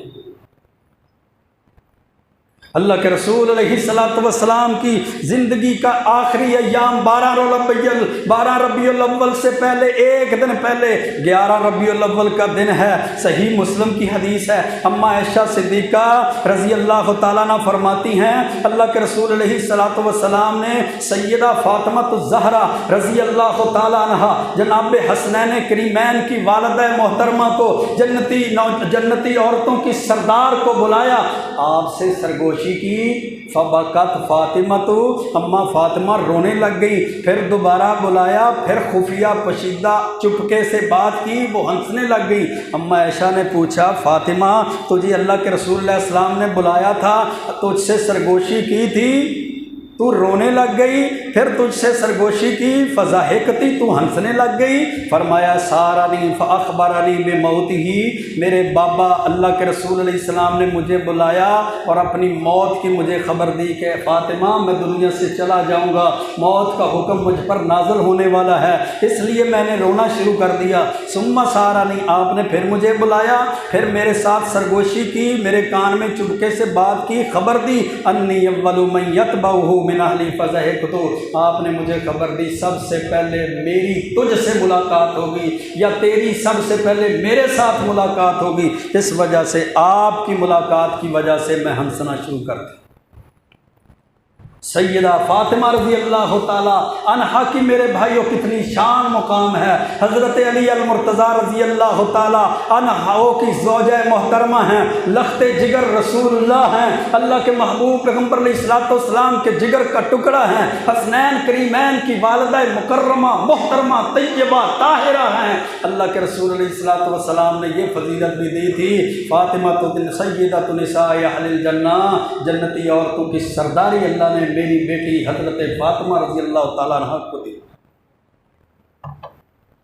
اللہ کے رسول علیہ السلام کی زندگی کا آخری ایام 12 ربیع الاول سے پہلے ایک دن پہلے 11 ربیع الاول کا دن ہے۔ صحیح مسلم کی حدیث ہے، اماں عائشہ صدیقہ رضی اللہ تعالیٰ عنہ فرماتی ہیں اللہ کے رسول علیہ السلام نے سیدہ فاطمہ الزہرا رضی اللہ تعالیٰ عنہ جناب حسنین کریمین کی والدہ محترمہ کو جنتی عورتوں کی سردار کو بلایا، آپ سے سرگوشی کی، فبکت فاطمہ تو اماں فاطمہ رونے لگ گئی، پھر دوبارہ بلایا، پھر خفیہ پشیدہ چپکے سے بات کی، وہ ہنسنے لگ گئی۔ اماں عائشہ نے پوچھا فاطمہ تجھے اللہ کے رسول علیہ السلام نے بلایا تھا، تجھ سے سرگوشی کی تھی، تو رونے لگ گئی، پھر تجھ سے سرگوشی کی، فضاحکتی تو ہنسنے لگ گئی۔ فرمایا سارانی فاخبرنی بموتہ، میرے بابا اللہ کے رسول علیہ السلام نے مجھے بلایا اور اپنی موت کی مجھے خبر دی کہ فاطمہ میں دنیا سے چلا جاؤں گا، موت کا حکم مجھ پر نازل ہونے والا ہے، اس لیے میں نے رونا شروع کر دیا۔ ثم سارانی، آپ نے پھر مجھے بلایا، پھر میرے ساتھ سرگوشی کی، میرے کان میں چپکے سے بات کی، خبر دی انی اول من یتبعہ من اہلی فضحکت، آپ نے مجھے خبر دی سب سے پہلے میری تجھ سے ملاقات ہوگی یا تیری سب سے پہلے میرے ساتھ ملاقات ہوگی، اس وجہ سے آپ کی ملاقات کی وجہ سے میں ہنسنا شروع کر دیا۔ سیدہ فاطمہ رضی اللہ تعالیٰ عنہا کی میرے بھائیوں کتنی شان مقام ہے، حضرت علی المرتضیٰ رضی اللہ تعالیٰ عنہ کی زوجہ محترمہ ہیں، لخت جگر رسول اللہ ہیں، اللہ کے محبوب پیغمبر علیہ السلام کے جگر کا ٹکڑا ہیں، حسنین کریمین کی والدہ مکرمہ محترمہ طیبہ طاہرہ ہیں۔ اللہ کے رسول علیہ السلام نے یہ فضیلت بھی دی تھی، فاطمہ سیدۃ نساء اہل الجنہ، جنتی عورتوں کی سرداری اللہ نے میری بیٹی حضرت فاطمہ رضی اللہ تعالیٰ عنہ کو دی۔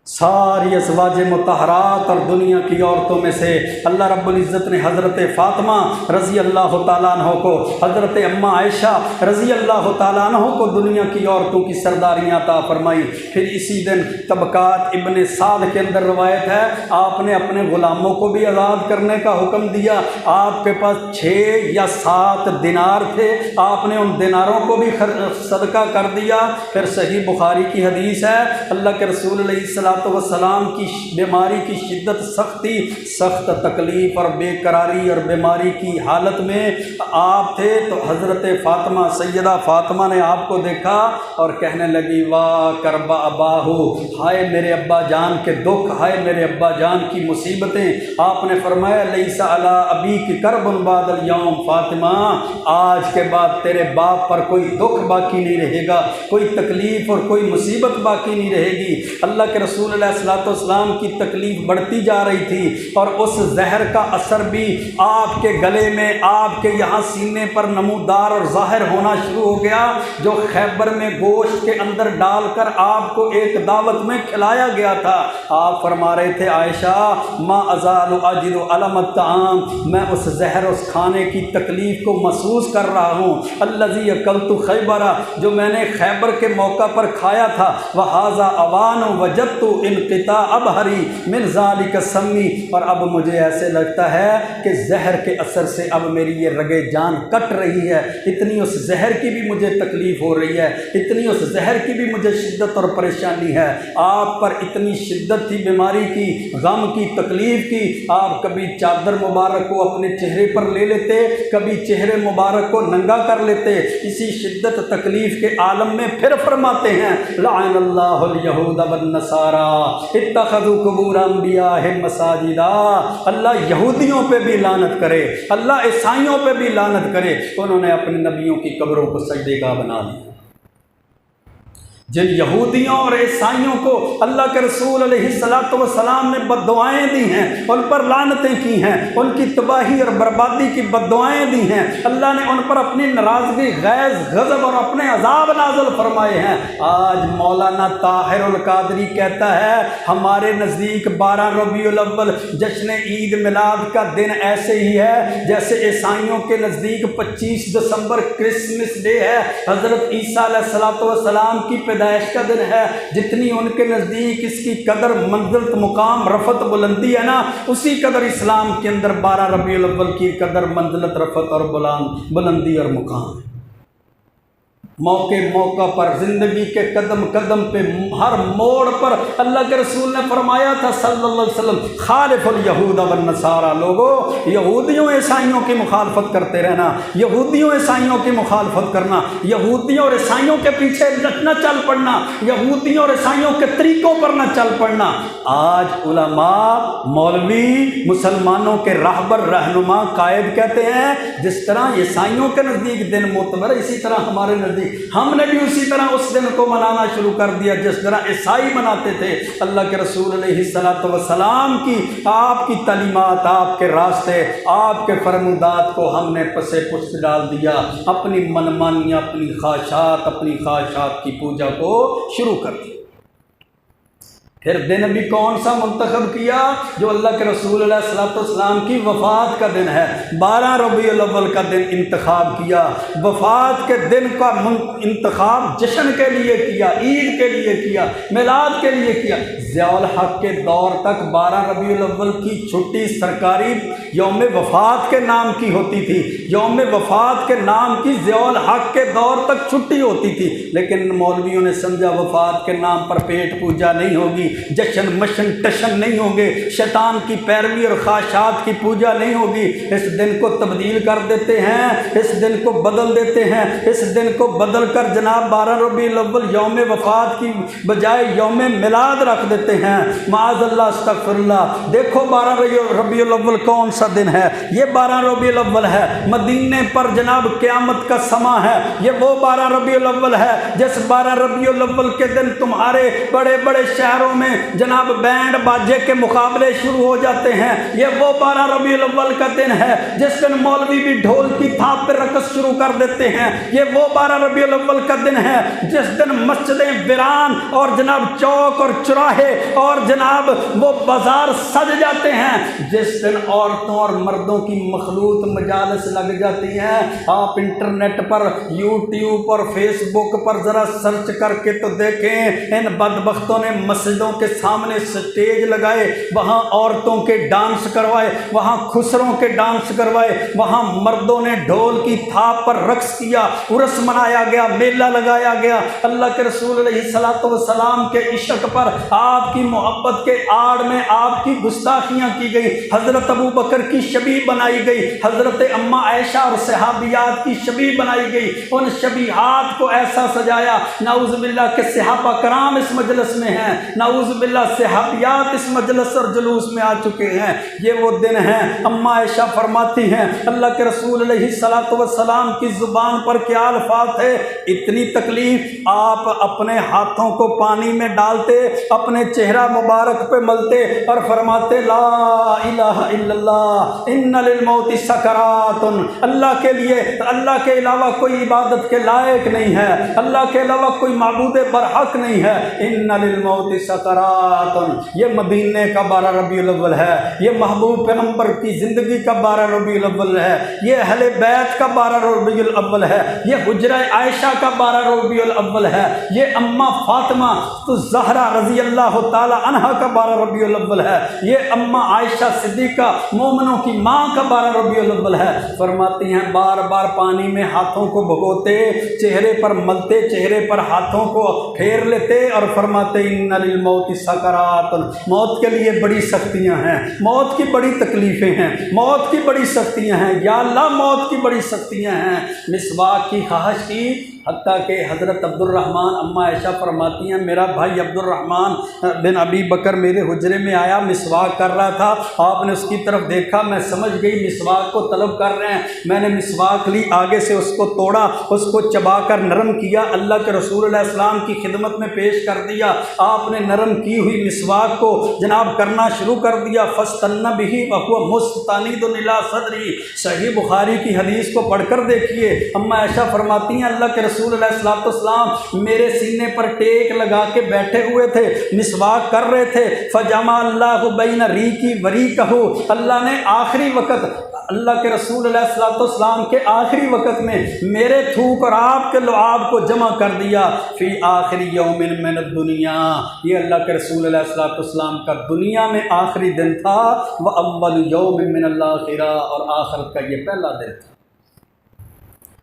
ساری ازواج مطہرات اور دنیا کی عورتوں میں سے اللہ رب العزت نے حضرت فاطمہ رضی اللہ تعالیٰ عنہ کو، حضرت اماں عائشہ رضی اللہ تعالیٰ عنہ کو دنیا کی عورتوں کی سرداریاں عطا فرمائی۔ پھر اسی دن طبقات ابن سعد کے اندر روایت ہے آپ نے اپنے غلاموں کو بھی آزاد کرنے کا حکم دیا، آپ کے پاس 6 یا 7 دینار تھے، آپ نے ان دیناروں کو بھی صدقہ کر دیا۔ پھر صحیح بخاری کی حدیث ہے اللہ کے رسول علیہ السلام کی بیماری کی شدت، سخت تکلیف اور بے قراری اور بیماری کی حالت میں آپ تھے، تو حضرت فاطمہ سیدہ فاطمہ نے آپ کو دیکھا اور کہنے لگی واہ کرب اباہو، ہائے میرے ابا جان کے دکھ، ہائے میرے ابا جان کی مصیبتیں۔ آپ نے فرمایا لیس علی ابیک کرب بعد الیوم، فاطمہ آج کے بعد تیرے باپ پر کوئی دکھ باقی نہیں رہے گا، کوئی تکلیف اور کوئی مصیبت باقی نہیں رہے گی۔ اللہ کے رسول علیہ السلام کی تکلیف بڑھتی جا رہی تھی اور اس زہر کا اثر بھی آپ کے گلے میں، آپ کے یہاں سینے پر نمودار اور ظاہر ہونا شروع ہو گیا، جو خیبر میں گوشت کے اندر ڈال کر آپ کو ایک دعوت میں کھلایا گیا تھا۔ آپ فرما رہے تھے عائشہ ما ازال اجد علم الطعام، میں اس زہر اس کھانے کی تکلیف کو محسوس کر رہا ہوں، الذی اکلت خیبر، جو میں نے خیبر کے موقع پر کھایا تھا، وہذا اوان وجدت انقطاع ابہری من ذالک السمی، اور اب مجھے ایسے لگتا ہے کہ زہر کے اثر سے اب میری یہ رگے جان کٹ رہی ہے، اتنی اس زہر کی بھی مجھے تکلیف ہو رہی ہے، اتنی اس زہر کی بھی مجھے شدت اور پریشانی ہے۔ آپ پر اتنی شدت تھی بیماری کی، غم کی، تکلیف کی، آپ کبھی چادر مبارک کو اپنے چہرے پر لے لیتے، کبھی چہرے مبارک کو ننگا کر لیتے۔ اسی شدت تکلیف کے عالم میں پھر فرماتے ہیں لعن اللہ الیہود والنصارى اتخذوا قبور انبیاءہم مساجدا، اللہ یہودیوں پہ بھی لعنت کرے، اللہ عیسائیوں پہ بھی لعنت کرے، انہوں نے اپنے نبیوں کی قبروں کو سجدے گاہ بنا لیا۔ جن یہودیوں اور عیسائیوں کو اللہ کے رسول علیہ السلام نے بد دعائیں دی ہیں، ان پر لعنتیں کی ہیں، ان کی تباہی اور بربادی کی بد دعائیں دی ہیں، اللہ نے ان پر اپنی ناراضگی، غیظ، غضب اور اپنے عذاب نازل فرمائے ہیں۔ آج مولانا طاہر القادری کہتا ہے ہمارے نزدیک 12 ربیع الاول جشن عید میلاد کا دن ایسے ہی ہے جیسے عیسائیوں کے نزدیک 25 دسمبر کرسمس ڈے ہے، حضرت عیسیٰ علیہ السلام کی پیدائش کا دن ہے، جتنی ان کے نزدیک اس کی قدر منزلت مقام رفعت بلندی ہے نا، اسی قدر اسلام کے اندر 12 ربیع الاول کی قدر منزلت رفعت اور بلندی اور مقام ہے۔ موقع پر زندگی کے قدم قدم پہ ہر موڑ پر اللہ کے رسول نے فرمایا تھا صلی اللہ علیہ وسلم، خالف الیہود والنصارى، لوگوں یہودیوں عیسائیوں کی مخالفت کرتے رہنا، یہودیوں عیسائیوں کی مخالفت کرنا، یہودیوں اور عیسائیوں کے پیچھے نہ چل پڑنا، یہودیوں اور عیسائیوں کے طریقوں پر نہ چل پڑنا۔ آج علماء مولوی مسلمانوں کے راہبر رہنما قائد کہتے ہیں جس طرح عیسائیوں کے نزدیک دن معتبر ہے، اسی طرح ہمارے نزدیک ہم نے بھی اسی طرح اس دن کو منانا شروع کر دیا جس طرح عیسائی مناتے تھے۔ اللہ کے رسول علیہ الصلوۃ والسلام کی آپ کی تعلیمات، آپ کے راستے، آپ کے فرمودات کو ہم نے پسے پشت ڈال دیا، اپنی منمانی، اپنی خواہشات کی پوجا کو شروع کر دیا۔ پھر دن بھی کون سا منتخب کیا؟ جو اللہ کے رسول علیہ الصلوۃ والسلام کی وفات کا دن ہے، 12 ربیع الاول کا دن انتخاب کیا۔ وفات کے دن کا انتخاب جشن کے لیے کیا، عید کے لیے کیا، میلاد کے لیے کیا۔ ضیاء الحق کے دور تک 12 ربیع الاول کی چھٹی سرکاری یوم وفات کے نام کی ہوتی تھی، یوم وفات کے نام کی ضیاء الحق کے دور تک چھٹی ہوتی تھی، لیکن مولویوں نے سمجھا وفات کے نام پر پیٹ پوجا نہیں ہوگی، جشن مشن ٹشن نہیں ہوں گے، شیطان کی پیروی اور خواہشات کی پوجا نہیں ہوگی۔ اس دن کو تبدیل کر دیتے ہیں، اس دن کو بدل دیتے ہیں، اس دن کو بدل کر جناب 12 ربیع الاول یوم وفات کی بجائے یوم میلاد رکھ دیتے ہیں۔ معاذ اللہ، استغفر اللہ۔ دیکھو 12 ربیع الاول کون سا دن ہے؟ یہ 12 ربیع الاول ہے، مدینے پر جناب قیامت کا سما ہے۔ یہ وہ 12 ربیع الاول ہے جس 12 ربیع الاول کے دن تمہارے بڑے بڑے شہروں میں جناب بینڈ باجے کے مقابلے شروع ہو جاتے ہیں۔ یہ وہ 12 ربیع الاول کا دن ہے جس دن مولوی بھی ڈھول کی تھاپ پہ رقص شروع کر دیتے ہیں۔ یہ وہ 12 ربیع الاول کا دن ہے جس دن مسجدیں ویران اور جناب چوک اور چوراہے اور جناب وہ بازار سج جاتے ہیں، جس دن عورتوں اور مردوں کی مخلوط مجالس لگ جاتی ہیں۔ آپ انٹرنیٹ پر، یوٹیوب اور فیس بک پر ذرا سرچ کر کے تو دیکھیں، ان بدبختوں نے مسجدوں کے سامنے سٹیج لگائے، وہاں عورتوں کے ڈانس کروائے، وہاں خسروں کے ڈانس کروائے، وہاں مردوں نے ڈھول کی تھاپ پر رقص کیا، عرس منایا گیا، میلہ لگایا گیا۔ اللہ کے رسول علیہ الصلوۃ والسلام کے عشق پر، آپ کی محبت کے آڑ میں آپ کی گستاخیاں کی گئی، حضرت ابو بکر کی شبیہ بنائی گئی، حضرت اماں عائشہ اور صحابیات کی شبیہ بنائی گئی۔ ان شبیہات کو ایسا سجایا، نعوذ باللہ کہ صحابہ کرام اس مجلس میں ہیں، نعوذ باللہ صحابیات اس مجلس اور جلوس میں آ چکے ہیں۔ یہ وہ دن ہیں، اماں عائشہ فرماتی ہیں اللہ کے رسول علیہ الصلوۃ والسلام کی زبان پر کیا الفاظ ہے، اتنی تکلیف، آپ اپنے ہاتھوں کو پانی میں ڈالتے، اپنے چہرہ مبارک پہ ملتے اور فرماتے لا الہ الا اللہ ان للموت سکرات۔ اللہ کے لیے، اللہ کے علاوہ کوئی عبادت کے لائق نہیں ہے، اللہ کے علاوہ کوئی معبود برحق نہیں ہے، ان للموت سکرات۔ یہ مدینے کا 12 ربیع الاول ہے، یہ محبوب پیغمبر کی زندگی کا 12 ربیع الاول ہے، یہ اہل بیت کا 12 ربیع الاول ہے، یہ حجرہ عائشہ کا 12 ربیع الاول ہے، یہ اماں فاطمہ الزہرا رضی اللہ تعالی عنہا کا 12 ربیع الاول ہے، یہ اماں عائشہ صدیقہ مومنوں کی ماں کا 12 ربیع الاول ہے۔ فرماتی ہیں بار بار پانی میں ہاتھوں کو بھگوتے، چہرے پر ملتے، چہرے پر ہاتھوں کو پھیر لیتے اور فرماتے ان للموت سکرات۔ موت کے لیے بڑی سختیاں ہیں، موت کی بڑی تکلیفیں ہیں، موت کی بڑی سختیاں ہیں، یا اللہ موت کی بڑی سختیاں ہیں۔ مسواک کی خواہش کی، حتیٰ کہ حضرت عبد الرحمن، اماں عائشہ فرماتی ہیں میرا بھائی عبد الرحمن بن ابی بکر میرے حجرے میں آیا، مسواک کر رہا تھا، آپ نے اس کی طرف دیکھا، میں سمجھ گئی مسواک کو طلب کر رہے ہیں، میں نے مسواک لی، آگے سے اس کو توڑا، اس کو چبا کر نرم کیا، اللہ کے رسول علیہ السلام کی خدمت میں پیش کر دیا۔ آپ نے نرم کی ہوئی مسواک کو جناب کرنا شروع کر دیا، فاستن بہ وہو مستند الی صدری۔ صحیح بخاری کی حدیث کو پڑھ کر دیکھیے، اماں عائشہ فرماتی ہیں اللہ کے رسول علیہ السلام میرے سینے پر ٹیک لگا کے بیٹھے ہوئے تھے، مسواک کر رہے تھے، فجمع اللہ بین ریقی و ریقہ، اللہ نے آخری وقت اللہ کے رسول علیہ الصلوۃ والسلام کے آخری وقت میں میرے تھوک اور آپ کے لعاب کو جمع کر دیا فی آخری یوم من الدنیا، یہ اللہ کے رسول علیہ الصلوۃ والسلام کا دنیا میں آخری دن تھا، وَأَوَّلُ يَوْمٍ مِّنَ الْآخِرَةِ، اور آخرت کا یہ پہلا دن تھا۔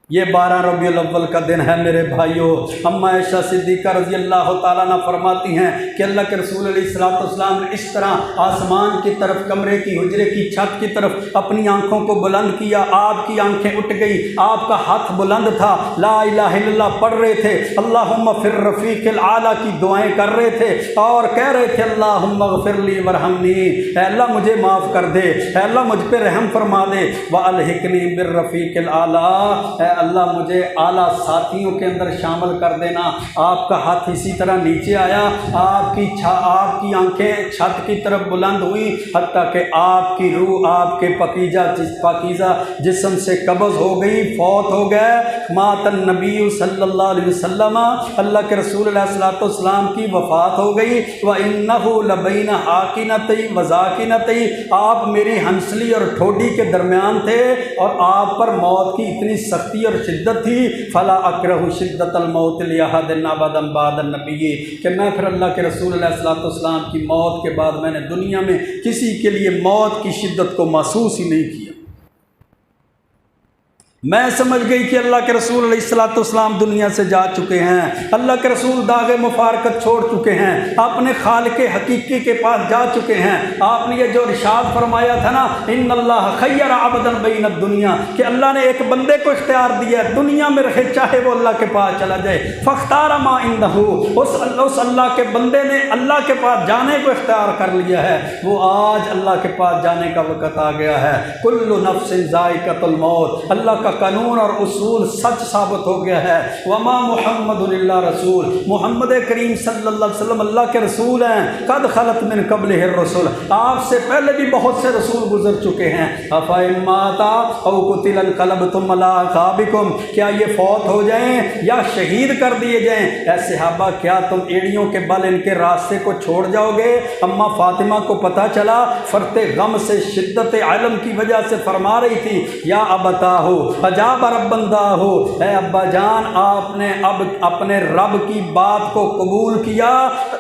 یہ 12 ربیع الاول کا دن ہے میرے بھائیوں۔ اماں عائشہ صدیقہ رضی اللہ تعالیٰ عنہ فرماتی ہیں کہ اللہ کے رسول علیہ الصلوۃ والسلام نے اس طرح آسمان کی طرف، کمرے کی، حجرے کی چھت کی طرف اپنی آنکھوں کو بلند کیا، آپ کی آنکھیں اٹھ گئی، آپ کا ہاتھ بلند تھا، لا الہ الا اللہ پڑھ رہے تھے، اللہم فی الرفیق الاعلیٰ کی دعائیں کر رہے تھے اور کہہ رہے تھے اللہم اغفر لی ورحمنی، اے اللہ مجھے معاف کر دے، اے اللہ مجھ پہ رحم فرما دے، والحقنی بالرفیق الاعلیٰ، اللہ مجھے اعلیٰ ساتھیوں کے اندر شامل کر دینا۔ آپ کا ہاتھ اسی طرح نیچے آیا، آپ کی آنکھیں چھت کی طرف بلند ہوئی، حتیٰ کہ آپ کی روح آپ کے پاکیزہ جسم سے قبض ہو گئی، فوت ہو گئے۔ مات النبی صلی اللہ علیہ وسلم، اللہ کے رسول علیہ الصلوۃ والسلام کی وفات ہو گئی۔ وَإِنَّهُ لَبَيْنَ حَاقِنَتَيْ وَزَاقِنَتَيْ، آپ میری ہنسلی اور ٹھوڈی کے درمیان تھے اور آپ پر موت کی اتنی سختی اور شدت تھی، فلا اکرہ شدت الموت لأحد ابدا بعد النبی، کہ میں پھر اللہ کے رسول علیہ الصلوۃ والسلام کی موت کے بعد میں نے دنیا میں کسی کے لیے موت کی شدت کو محسوس ہی نہیں کیا۔ میں سمجھ گئی کہ اللہ کے رسول علیہ الصلوۃ والسلام دنیا سے جا چکے ہیں، اللہ کے رسول داغ مفارقت چھوڑ چکے ہیں، اپنے خالق حقیقی کے پاس جا چکے ہیں۔ آپ نے یہ جو ارشاد فرمایا تھا نا، ان اللہ خیر عبدا بین الدنیا، کہ اللہ نے ایک بندے کو اختیار دیا ہے دنیا میں رہے چاہے وہ اللہ کے پاس چلا جائے، فاختار ما عنده، اس اللہ کے بندے نے اللہ کے پاس جانے کو اختیار کر لیا ہے، وہ آج اللہ کے پاس جانے کا وقت آ گیا ہے۔ کل نفس ذائقۃ الموت، اللہ کا قانون اور اصول سچ ثابت ہو گیا ہے۔ وما محمد الا رسول، محمد کریم صلی اللہ علیہ وسلم اللہ کے رسول ہیں۔ قد خلت من قبلہ الرسل، آپ سے پہلے بھی بہت سے رسول گزر چکے ہیں۔ افإن مات او قتل انقلبتم علی اعقابکم، کیا یہ فوت ہو جائیں یا شہید کر دیے جائیں، اے صحابہ کیا تم ایڑیوں کے بل ان کے راستے کو چھوڑ جاؤ گے؟ اماں فاطمہ کو پتہ چلا، فرط غم سے، شدت علم کی وجہ سے فرما رہی تھی، یا ابتاہ اجاب رب بندہ ہو، اے ابا جان آپ نے اب اپنے رب کی بات کو قبول کیا،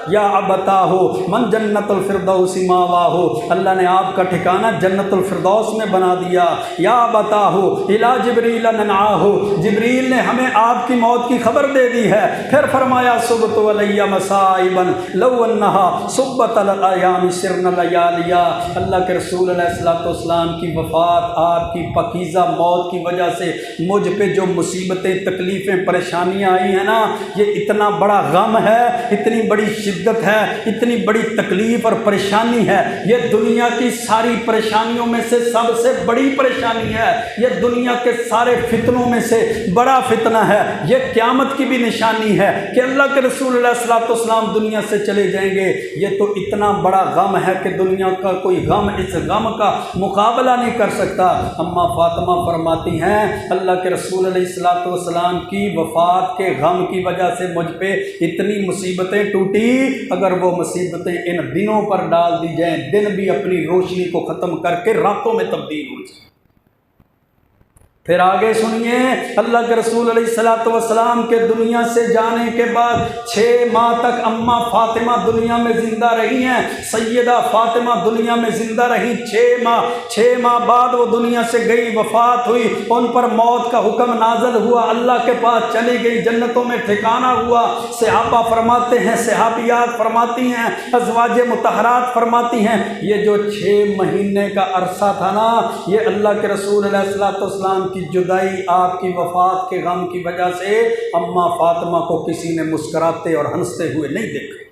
یا ابتا ہو من جنت الفردوس ماوا ہو، اللہ نے آپ کا ٹھکانہ جنت الفردوس میں بنا دیا، یا ابتا ہو الی جبریل ننعا ہو، جبریل نے ہمیں آپ کی موت کی خبر دے دی ہے۔ پھر فرمایا صبت علی مصائبا لو انہا صبت الایام سرن لیالیا، اللہ کے رسول علیہ الصلوۃ والسلام کی وفات، آپ کی پاکیزہ موت کی وجہ سے مجھ پہ جو مصیبتیں، تکلیفیں، پریشانیاں آئی ہیں نا، یہ اتنا بڑا غم ہے، اتنی بڑی شدت ہے، اتنی بڑی تکلیف اور پریشانی ہے، یہ دنیا کی ساری پریشانیوں میں سے سب سے بڑی پریشانی ہے، یہ دنیا کے سارے فتنوں میں سے بڑا فتنہ ہے، یہ قیامت کی بھی نشانی ہے کہ اللہ کے رسول علیہ الصلوۃ والسلام دنیا سے چلے جائیں گے۔ یہ تو اتنا بڑا غم ہے کہ دنیا کا کوئی غم اس غم کا مقابلہ نہیں کر سکتا۔ اماں فاطمہ فرماتی ہیں اللہ کے رسول علیہ الصلوۃ والسلام کی وفات کے غم کی وجہ سے مجھ پہ اتنی مصیبتیں ٹوٹی، اگر وہ مصیبتیں ان دنوں پر ڈال دی جائیں، دن بھی اپنی روشنی کو ختم کر کے راتوں میں تبدیل ہو جائیں۔ پھر آگے سنیے، اللہ کے رسول علیہ الصلوۃ والسلام کے دنیا سے جانے کے بعد 6 ماہ تک اماں فاطمہ دنیا میں زندہ رہی ہیں، سیدہ فاطمہ دنیا میں زندہ رہی 6 ماہ بعد وہ دنیا سے گئی، وفات ہوئی، ان پر موت کا حکم نازل ہوا، اللہ کے پاس چلی گئی، جنتوں میں ٹھکانہ ہوا۔ صحابہ فرماتے ہیں، صحابیات فرماتی ہیں، ازواج مطہرات فرماتی ہیں، یہ جو 6 مہینے کا عرصہ تھا نا، یہ اللہ کے رسول علیہ الصلوۃ والسلام کی جدائی، آپ کی وفات کے غم کی وجہ سے اماں فاطمہ کو کسی نے مسکراتے اور ہنستے ہوئے نہیں دیکھا۔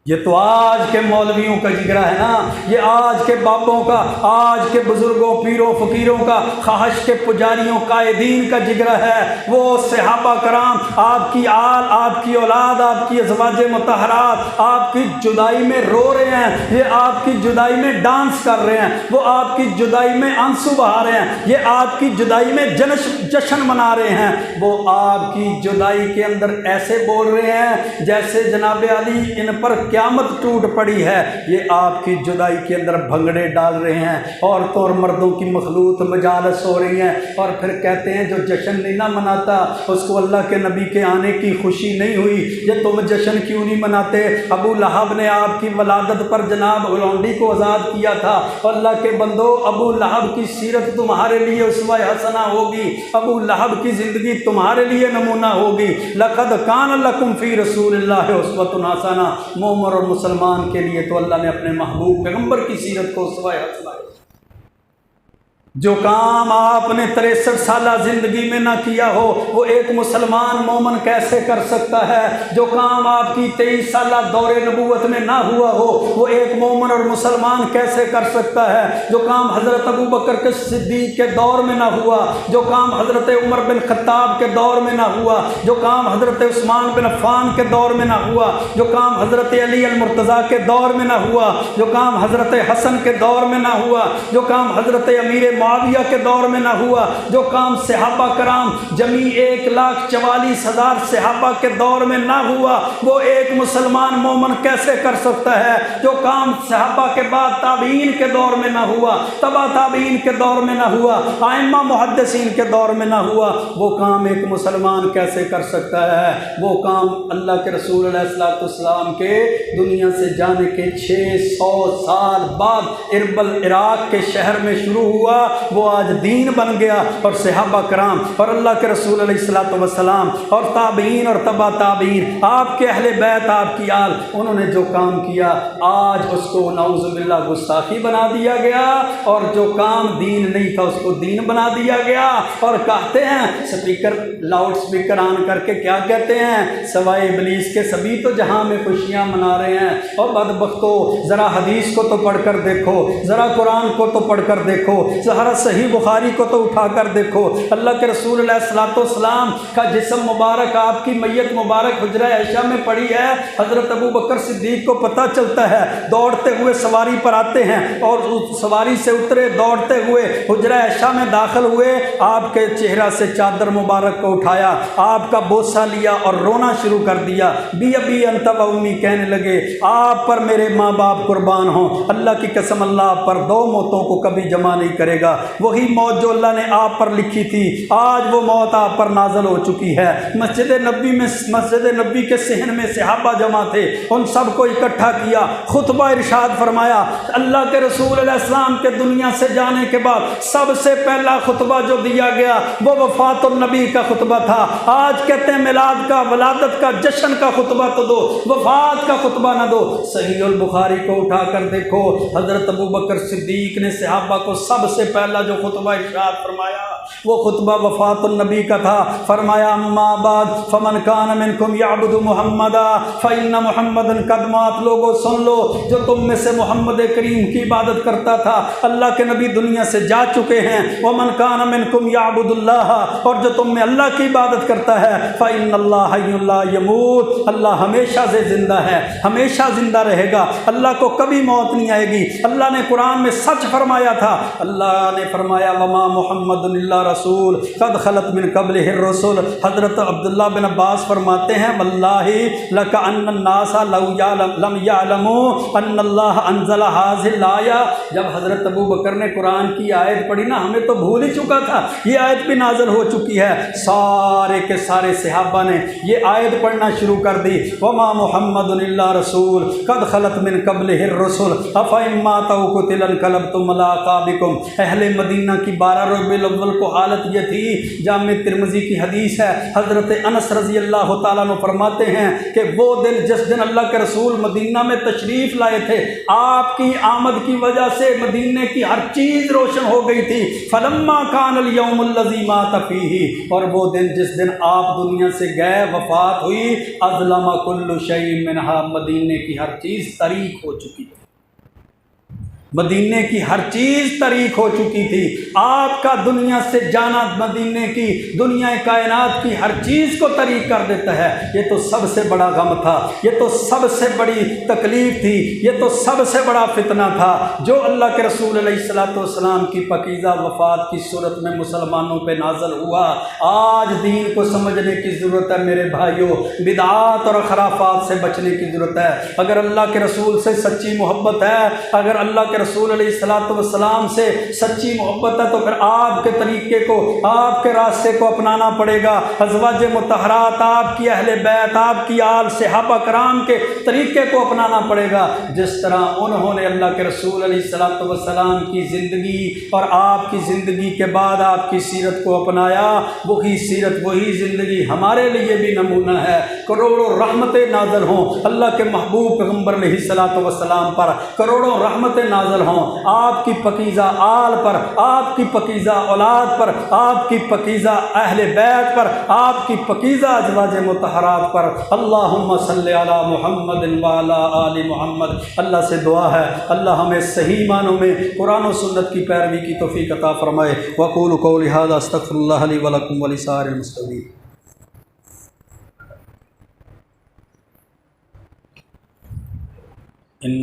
یہ تو آج کے مولویوں کا جگرا ہے نا، یہ آج کے بابوں کا، آج کے بزرگوں، پیروں، فقیروں کا، خواہش کے پجاریوں، قائدین کا جگرا ہے۔ وہ صحابہ کرام آپ کی آل، آپ کی اولاد، آپ کی ازواج مطہرات آپ کی جدائی میں رو رہے ہیں، یہ آپ کی جدائی میں ڈانس کر رہے ہیں، وہ آپ کی جدائی میں آنسو بہا رہے ہیں، یہ آپ کی جدائی میں جشن منا رہے ہیں، وہ آپ کی جدائی کے اندر ایسے بول رہے ہیں جیسے جناب علی ان پر قیامت ٹوٹ پڑی ہے، یہ آپ کی جدائی کے اندر بھنگڑے ڈال رہے ہیں، عورتوں اور مردوں کی مخلوط مجالس ہو رہی ہیں، اور پھر کہتے ہیں جو جشن نہیں نہ مناتا اس کو اللہ کے نبی کے آنے کی خوشی نہیں ہوئی، یہ تم جشن کیوں نہیں مناتے؟ ابو لہب نے آپ کی ولادت پر جناب غلونڈی کو آزاد کیا تھا، اور اللہ کے بندو ابو لہب کی سیرت تمہارے لیے اسوہ حسنہ ہوگی، ابو لہب کی زندگی تمہارے لیے نمونہ ہوگی۔ لقد کان لکم فی رسول اللہ اسوۃ حسنہ، مومن اور مسلمان کے لیے تو اللہ نے اپنے محبوب پیغمبر کی سیرت کو اسوہ حسنہ۔ جو کام آپ نے 63 سالہ زندگی میں نہ کیا ہو وہ ایک مسلمان مومن کیسے کر سکتا ہے؟ جو کام آپ کی 23 سالہ دور نبوت میں نہ ہوا ہو وہ ایک مومن اور مسلمان کیسے کر سکتا ہے؟ جو کام حضرت ابو بکر کے صدیق کے دور میں نہ ہوا، جو کام حضرت عمر بن خطاب کے دور میں نہ ہوا، جو کام حضرت عثمان بن عفان کے دور میں نہ ہوا، جو کام حضرت علی المرتضیٰ کے دور میں نہ ہوا، جو کام حضرت حسن کے دور میں نہ ہوا، جو کام حضرت امیر معاویہ کے دور میں نہ ہوا، جو کام صحابہ کرام جمی 1,44,000 صحابہ کے دور میں نہ ہوا، وہ ایک مسلمان مومن کیسے کر سکتا ہے؟ جو کام صحابہ کے بعد تابعین کے دور میں نہ ہوا، تبع تابعین کے دور میں نہ ہوا، ائمہ محدثین کے دور میں نہ ہوا، وہ کام ایک مسلمان کیسے کر سکتا ہے؟ وہ کام اللہ کے رسول علیہ السلام کے دنیا سے جانے کے 600 سال بعد اربل عراق کے شہر میں شروع ہوا، وہ آج دین بن گیا، اور صحابہ کرام اور اللہ کے رسول علیہ السلام اور تابعین اور تبع تابعین، آپ کے اہل بیت، آپ کی آل، انہوں نے جو کام کیا آج اس کو نعوذ باللہ گستاخی بنا دیا گیا، اور جو کام دین نہیں تھا اس کو دین بنا دیا گیا۔ اور کہتے ہیں سپیکر، لاؤڈ سپیکر آن کر کے کیا کہتے ہیں؟ سوائے ابلیس کے سبھی تو جہاں میں خوشیاں منا رہے ہیں۔ اور بدبختو، ذرا حدیث کو تو پڑھ کر دیکھو، ذرا قرآن کو تو پڑھ کر دیکھو، ذرا صحیح بخاری کو تو اٹھا کر دیکھو۔ اللہ کے رسول علیہ السلام کا جسم مبارک، آپ کی میت مبارک حجرہ عائشہ میں پڑی ہے۔ حضرت ابو بکر صدیق کو پتہ چلتا ہے، دوڑتے ہوئے سواری پر آتے ہیں، اور سواری سے اترے، دوڑتے ہوئے حجرہ عائشہ میں داخل ہوئے، آپ کے چہرہ سے چادر مبارک کو اٹھایا، آپ کا بوسہ لیا اور رونا شروع کر دیا۔ بی ابی انت و امی کہنے لگے، آپ پر میرے ماں باپ قربان ہوں، اللہ کی قسم اللہ آپ پر 2 موتوں کو کبھی جمع نہیں کرے گا۔ وہی موت جو اللہ نے آپ پر لکھی تھی آج وہ موت آپ پر نازل ہو چکی ہے۔ مسجد نبی کے صحن میں صحابہ جمع تھے، ان سب کو اکٹھا کیا، خطبہ ارشاد فرمایا۔ اللہ کے رسول علیہ السلام کے دنیا سے جانے کے بعد سب سے پہلا خطبہ جو دیا گیا وہ وفات النبی کا خطبہ تھا۔ آج کہتے ہیں میلاد کا، ولادت کا، جشن کا خطبہ تو دو، وفات کا خطبہ نہ دو۔ صحیح البخاری کو اٹھا کر دیکھو، حضرت ابو بکر صدیق نے صحابہ کو سب سے پہلا جو خطبہ ارشاد فرمایا وہ خطبہ وفات النبی کا تھا۔ فرمایا اما بعد فمن کان منکم یعبد محمدا فإن محمدا قد مات۔ لوگوں سن لو، جو تم میں سے محمد کریم کی عبادت کرتا تھا اللہ کے نبی دنیا سے جا چکے ہیں۔ ومن کان منکم یعبد اللہ، اور جو تم میں اللہ کی عبادت کرتا ہے فإن اللہ حی لا یموت، اللہ ہمیشہ سے زندہ ہے، ہمیشہ زندہ رہے گا، اللہ کو کبھی موت نہیں آئے گی۔ اللہ نے قرآن میں سچ فرمایا تھا، اللہ نے فرمایا وما محمد الا رسول قد خلت من قبلہ الرسل۔ حضرت عبداللہ بن عباس فرماتے ہیں واللہ لکأن الناس لم یعلموا ان اللہ انزل هذه الآیہ۔ جب حضرت ابو بکر نے قرآن کی آیت پڑھی نا، ہمیں تو بھول ہی چکا تھا یہ آیت بھی نازل ہو چکی ہے۔ سارے کے سارے صحابہ نے یہ آیت پڑھنا شروع کر دی، وما محمد الا رسول قد خلت من قبلہ الرسل افإن مات أو قتل انقلبتم على أعقابكم۔ اہل مدینہ کی 12 ربیع الاول کو حالت یہ تھی، جامع ترمذی کی حدیث ہے، حضرت انس رضی اللہ تعالیٰ عنہ فرماتے ہیں کہ وہ دن جس دن اللہ کے رسول مدینہ میں تشریف لائے تھے، آپ کی آمد کی وجہ سے مدینہ کی ہر چیز روشن ہو گئی تھی۔ فلما کان اليوم الذی مات فیہ، اور وہ دن جس دن آپ دنیا سے گئے، وفات ہوئی، اظلم کل شیء منہا، مدینہ کی ہر چیز تاریک ہو چکی ہے۔ مدینے کی ہر چیز طریق ہو چکی تھی، آپ کا دنیا سے جانا مدینے کی، دنیا کائنات کی ہر چیز کو طریق کر دیتا ہے۔ یہ تو سب سے بڑا غم تھا، یہ تو سب سے بڑی تکلیف تھی، یہ تو سب سے بڑا فتنہ تھا جو اللہ کے رسول علیہ الصلوۃ والسلام کی پاکیزہ وفات کی صورت میں مسلمانوں پہ نازل ہوا۔ آج دین کو سمجھنے کی ضرورت ہے میرے بھائیوں، بدعات اور خرافات سے بچنے کی ضرورت ہے۔ اگر اللہ کے رسول سے سچی محبت ہے، اگر اللہ کے رسول علیہ الصلوۃ والسلام سے سچی محبت ہے، تو پھر آپ کے طریقے کو، آپ کے راستے کو اپنانا پڑے گا۔ ازواج مطہرات، آپ کی اہل بیت، آپ کی آل صحابہ کرام کے طریقے کو اپنانا پڑے گا، جس طرح انہوں نے اللہ کے رسول علیہ الصلوۃ والسلام کی زندگی اور آپ کی زندگی کے بعد آپ کی سیرت کو اپنایا۔ وہی سیرت، وہی زندگی ہمارے لیے بھی نمونہ ہے۔ کروڑوں رحمتیں نازل ہوں اللہ کے محبوب پیغمبر علیہ الصلوۃ والسلام پر، کروڑوں رحمتیں نازل ہوں آپ کی پاکیزہ آل پر، آپ کی پاکیزہ اولاد پر، آپ کی پاکیزہ اہل بیت پر، آپ کی پاکیزہ ازواج مطہرات پر۔ اللہم صلی علی محمد وعلی آل محمد۔ اللہ سے دعا ہے اللہ ہمیں صحیح معنوں میں قرآن و سنت کی پیروی کی توفیق عطا فرمائے۔ وقولوا قولی ھذا استغفر اللہ لی ولکم ولسائر المسلمین۔